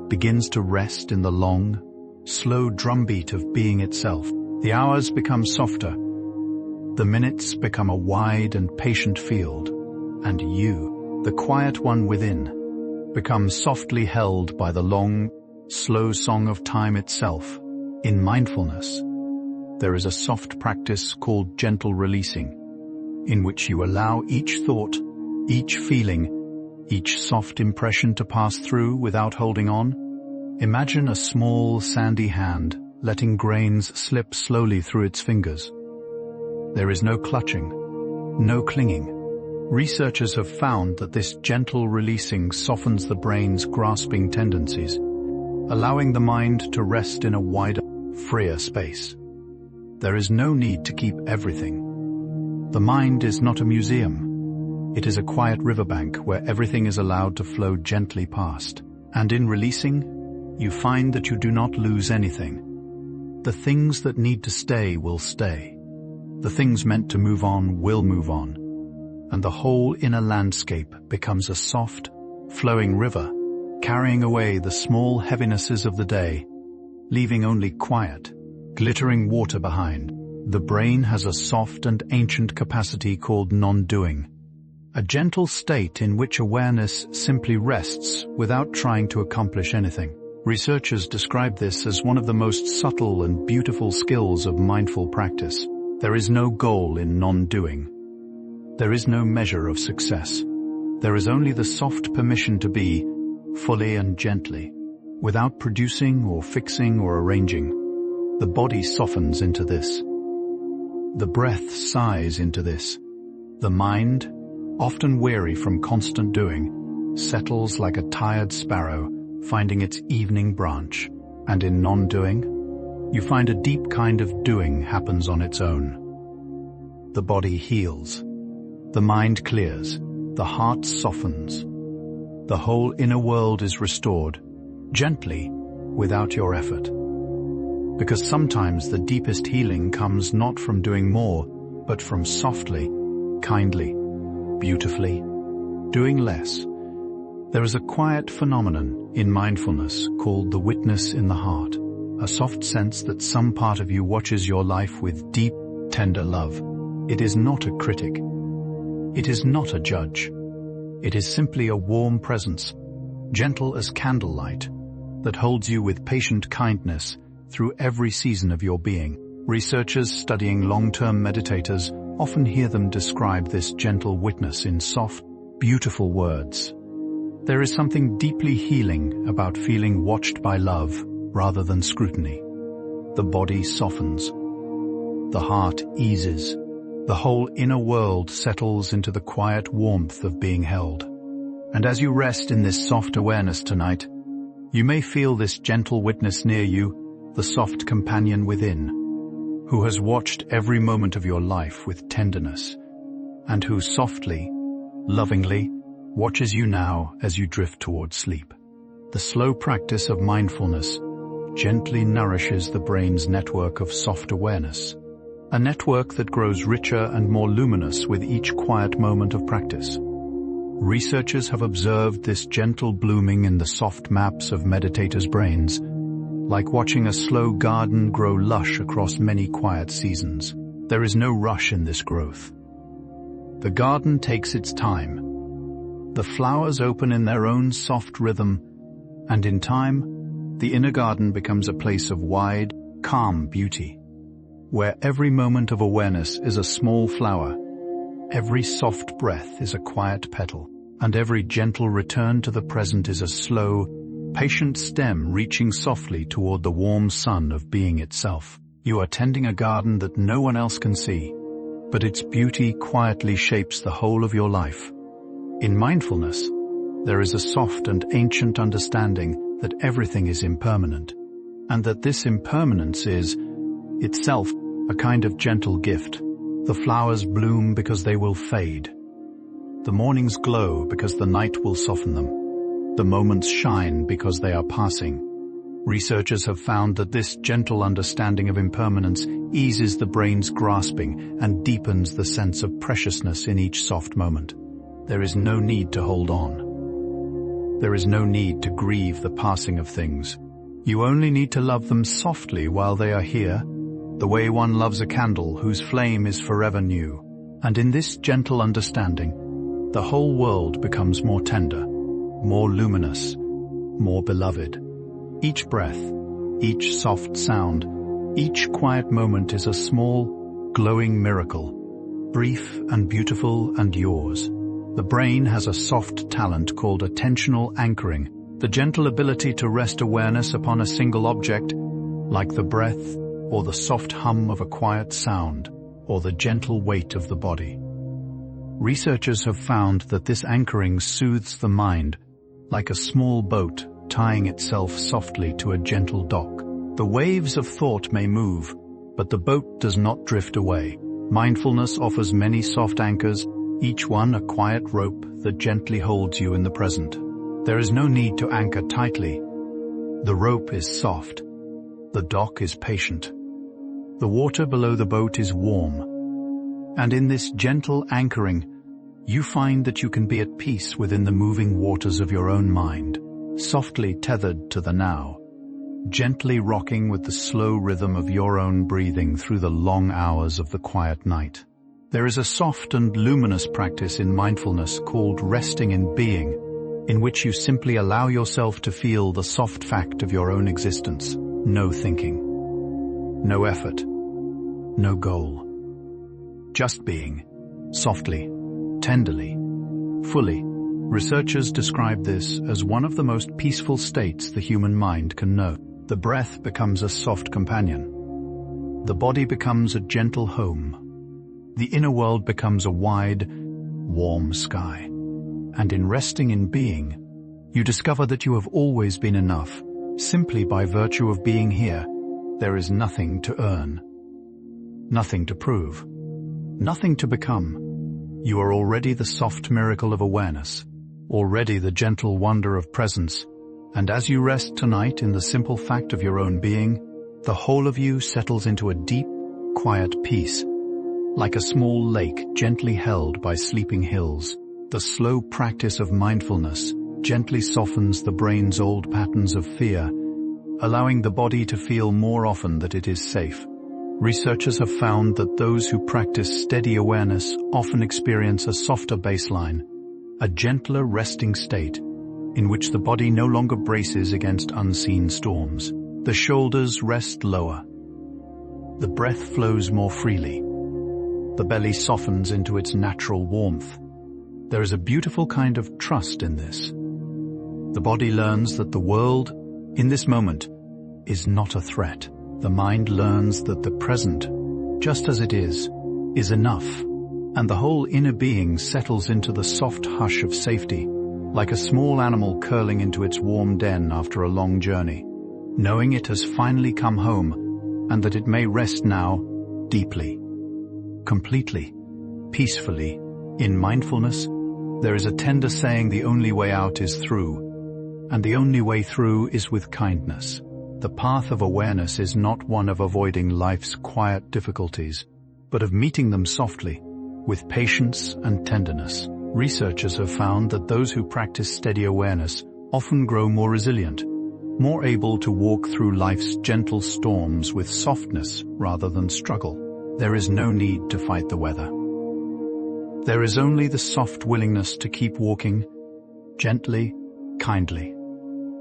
A: begins to rest in the long, slow drumbeat of being itself. The hours become softer. The minutes become a wide and patient field. And you, the quiet one within, becomes softly held by the long, slow song of time itself. In mindfulness, there is a soft practice called gentle releasing, in which you allow each thought, each feeling, each soft impression to pass through without holding on. Imagine a small, sandy hand letting grains slip slowly through its fingers. There is no clutching, no clinging. Researchers have found that this gentle releasing softens the brain's grasping tendencies, allowing the mind to rest in a wider, freer space. There is no need to keep everything. The mind is not a museum. It is a quiet riverbank where everything is allowed to flow gently past. And in releasing, you find that you do not lose anything. The things that need to stay will stay. The things meant to move on will move on. And the whole inner landscape becomes a soft, flowing river, carrying away the small heavinesses of the day, leaving only quiet, glittering water behind. The brain has a soft and ancient capacity called non-doing, a gentle state in which awareness simply rests without trying to accomplish anything. Researchers describe this as one of the most subtle and beautiful skills of mindful practice. There is no goal in non-doing. There is no measure of success. There is only the soft permission to be, fully and gently, without producing or fixing or arranging. The body softens into this. The breath sighs into this. The mind, often weary from constant doing, settles like a tired sparrow, finding its evening branch. And in non-doing, you find a deep kind of doing happens on its own. The body heals. The mind clears, the heart softens. The whole inner world is restored, gently, without your effort. Because sometimes the deepest healing comes not from doing more, but from softly, kindly, beautifully, doing less. There is a quiet phenomenon in mindfulness called the witness in the heart, a soft sense that some part of you watches your life with deep, tender love. It is not a critic. It is not a judge. It is simply a warm presence, gentle as candlelight, that holds you with patient kindness through every season of your being. Researchers studying long-term meditators often hear them describe this gentle witness in soft, beautiful words. There is something deeply healing about feeling watched by love rather than scrutiny. The body softens. The heart eases. The whole inner world settles into the quiet warmth of being held. And as you rest in this soft awareness tonight, you may feel this gentle witness near you, the soft companion within, who has watched every moment of your life with tenderness, and who softly, lovingly, watches you now as you drift towards sleep. The slow practice of mindfulness gently nourishes the brain's network of soft awareness, a network that grows richer and more luminous with each quiet moment of practice. Researchers have observed this gentle blooming in the soft maps of meditators' brains, like watching a slow garden grow lush across many quiet seasons. There is no rush in this growth. The garden takes its time. The flowers open in their own soft rhythm, and in time, the inner garden becomes a place of wide, calm beauty, where every moment of awareness is a small flower, every soft breath is a quiet petal, and every gentle return to the present is a slow, patient stem reaching softly toward the warm sun of being itself. You are tending a garden that no one else can see, but its beauty quietly shapes the whole of your life. In mindfulness, there is a soft and ancient understanding that everything is impermanent, and that this impermanence is, itself, a kind of gentle gift. The flowers bloom because they will fade. The mornings glow because the night will soften them. The moments shine because they are passing. Researchers have found that this gentle understanding of impermanence eases the brain's grasping and deepens the sense of preciousness in each soft moment. There is no need to hold on. There is no need to grieve the passing of things. You only need to love them softly while they are here, the way one loves a candle whose flame is forever new. And in this gentle understanding, the whole world becomes more tender, more luminous, more beloved. Each breath, each soft sound, each quiet moment is a small, glowing miracle, brief and beautiful and yours. The brain has a soft talent called attentional anchoring, the gentle ability to rest awareness upon a single object, like the breath or the soft hum of a quiet sound, or the gentle weight of the body. Researchers have found that this anchoring soothes the mind, like a small boat tying itself softly to a gentle dock. The waves of thought may move, but the boat does not drift away. Mindfulness offers many soft anchors, each one a quiet rope that gently holds you in the present. There is no need to anchor tightly. The rope is soft. The dock is patient. The water below the boat is warm. And in this gentle anchoring, you find that you can be at peace within the moving waters of your own mind, softly tethered to the now, gently rocking with the slow rhythm of your own breathing through the long hours of the quiet night. There is a soft and luminous practice in mindfulness called resting in being, in which you simply allow yourself to feel the soft fact of your own existence. No thinking, no effort, no goal. Just being, softly, tenderly, fully. Researchers describe this as one of the most peaceful states the human mind can know. The breath becomes a soft companion. The body becomes a gentle home. The inner world becomes a wide, warm sky. And in resting in being, you discover that you have always been enough. Simply by virtue of being here, there is nothing to earn, nothing to prove, nothing to become. You are already the soft miracle of awareness, already the gentle wonder of presence, and as you rest tonight in the simple fact of your own being, the whole of you settles into a deep, quiet peace, like a small lake gently held by sleeping hills. The slow practice of mindfulness gently softens the brain's old patterns of fear, allowing the body to feel more often that it is safe. Researchers have found that those who practice steady awareness often experience a softer baseline, a gentler resting state, in which the body no longer braces against unseen storms. The shoulders rest lower. The breath flows more freely. The belly softens into its natural warmth. There is a beautiful kind of trust in this. The body learns that the world, in this moment, is not a threat. The mind learns that the present, just as it is enough, and the whole inner being settles into the soft hush of safety, like a small animal curling into its warm den after a long journey, knowing it has finally come home and that it may rest now deeply, completely, peacefully. In mindfulness, there is a tender saying, the only way out is through, and the only way through is with kindness. The path of awareness is not one of avoiding life's quiet difficulties, but of meeting them softly, with patience and tenderness. Researchers have found that those who practice steady awareness often grow more resilient, more able to walk through life's gentle storms with softness rather than struggle. There is no need to fight the weather. There is only the soft willingness to keep walking, gently, kindly,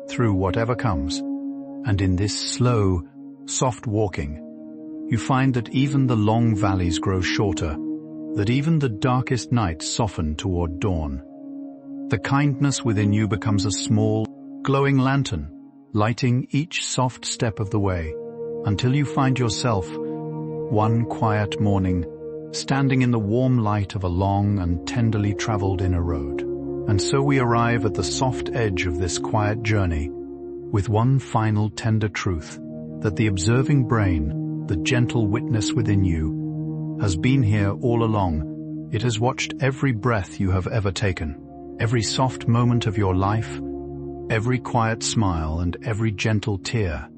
A: through whatever comes. And in this slow, soft walking, you find that even the long valleys grow shorter, that even the darkest nights soften toward dawn. The kindness within you becomes a small, glowing lantern, lighting each soft step of the way, until you find yourself, one quiet morning, standing in the warm light of a long and tenderly traveled inner road. And so we arrive at the soft edge of this quiet journey, with one final tender truth, that the observing brain, the gentle witness within you, has been here all along. It has watched every breath you have ever taken, every soft moment of your life, every quiet smile and every gentle tear.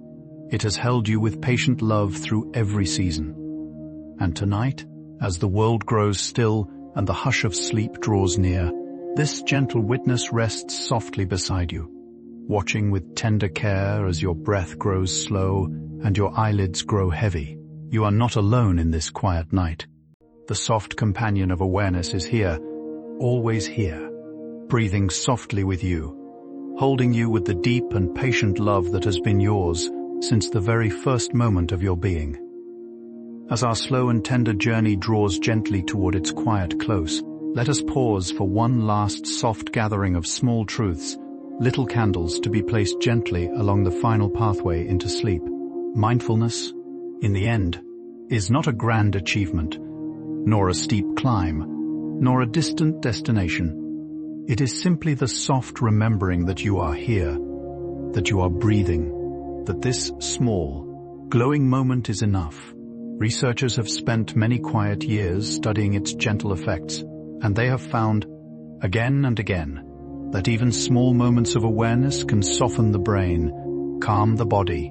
A: It has held you with patient love through every season. And tonight, as the world grows still and the hush of sleep draws near, this gentle witness rests softly beside you, watching with tender care as your breath grows slow and your eyelids grow heavy. You are not alone in this quiet night. The soft companion of awareness is here, always here, breathing softly with you, holding you with the deep and patient love that has been yours since the very first moment of your being. As our slow and tender journey draws gently toward its quiet close, let us pause for one last soft gathering of small truths, little candles to be placed gently along the final pathway into sleep. Mindfulness, in the end, is not a grand achievement, nor a steep climb, nor a distant destination. It is simply the soft remembering that you are here, that you are breathing, that this small, glowing moment is enough. Researchers have spent many quiet years studying its gentle effects, and they have found, again and again, that even small moments of awareness can soften the brain, calm the body,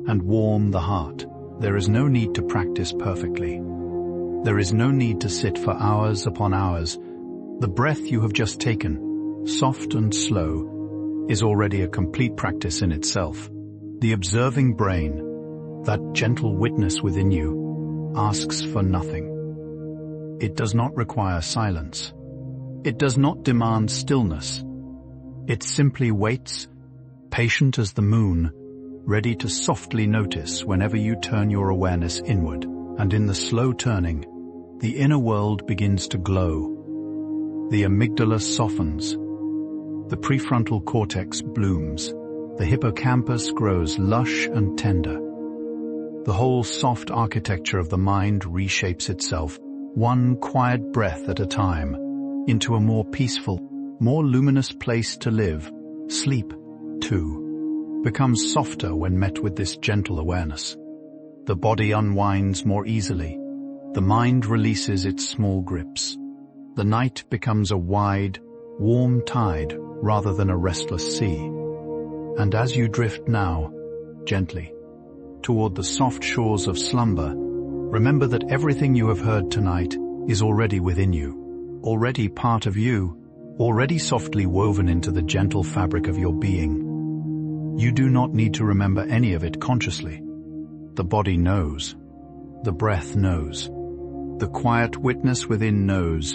A: and warm the heart. There is no need to practice perfectly. There is no need to sit for hours upon hours. The breath you have just taken, soft and slow, is already a complete practice in itself. The observing brain, that gentle witness within you, asks for nothing. It does not require silence. It does not demand stillness. It simply waits, patient as the moon, ready to softly notice whenever you turn your awareness inward. And in the slow turning, the inner world begins to glow. The amygdala softens. The prefrontal cortex blooms. The hippocampus grows lush and tender. The whole soft architecture of the mind reshapes itself, one quiet breath at a time, into a more peaceful, more luminous place to live. Sleep, too, becomes softer when met with this gentle awareness. The body unwinds more easily. The mind releases its small grips. The night becomes a wide, warm tide rather than a restless sea. And as you drift now, gently, toward the soft shores of slumber, remember that everything you have heard tonight is already within you, already part of you, already softly woven into the gentle fabric of your being. You do not need to remember any of it consciously. The body knows. The breath knows. The quiet witness within knows.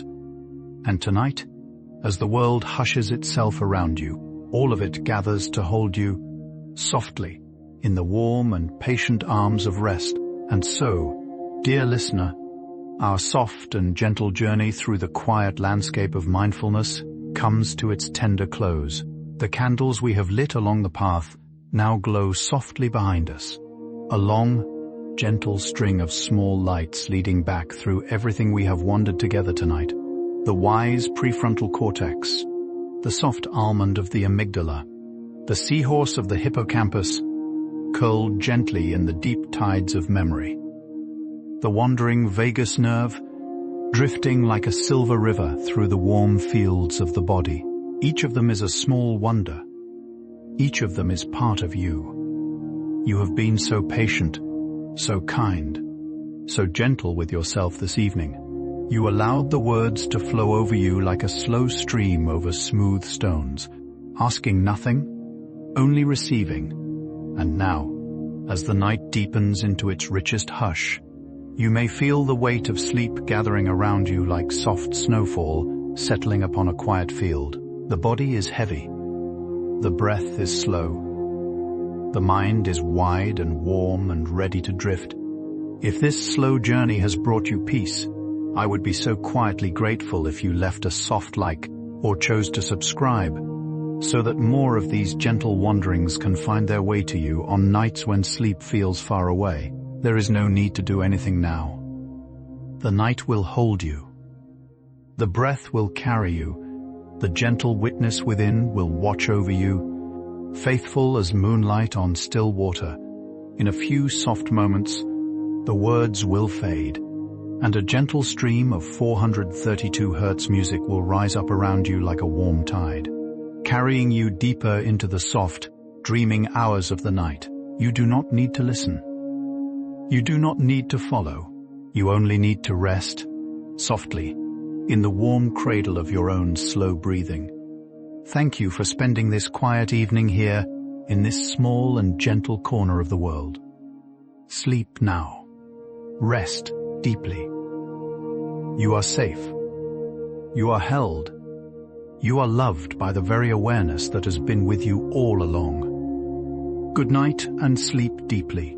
A: And tonight, as the world hushes itself around you, all of it gathers to hold you softly in the warm and patient arms of rest. And so, dear listener, our soft and gentle journey through the quiet landscape of mindfulness comes to its tender close. The candles we have lit along the path now glow softly behind us. A long, gentle string of small lights leading back through everything we have wandered together tonight. The wise prefrontal cortex, the soft almond of the amygdala, the seahorse of the hippocampus, curled gently in the deep tides of memory. The wandering vagus nerve, drifting like a silver river through the warm fields of the body. Each of them is a small wonder. Each of them is part of you. You have been so patient, so kind, so gentle with yourself this evening. You allowed the words to flow over you like a slow stream over smooth stones, asking nothing, only receiving. And now, as the night deepens into its richest hush, you may feel the weight of sleep gathering around you like soft snowfall settling upon a quiet field. The body is heavy. The breath is slow. The mind is wide and warm and ready to drift. If this slow journey has brought you peace, I would be so quietly grateful if you left a soft like or chose to subscribe, so that more of these gentle wanderings can find their way to you on nights when sleep feels far away. There is no need to do anything now. The night will hold you. The breath will carry you. The gentle witness within will watch over you, faithful as moonlight on still water. In a few soft moments, the words will fade, and a gentle stream of 432 Hz music will rise up around you like a warm tide, carrying you deeper into the soft, dreaming hours of the night. You do not need to listen. You do not need to follow. You only need to rest, softly, in the warm cradle of your own slow breathing. Thank you for spending this quiet evening here, in this small and gentle corner of the world. Sleep now. Rest deeply. You are safe. You are held. You are loved by the very awareness that has been with you all along. Good night and sleep deeply.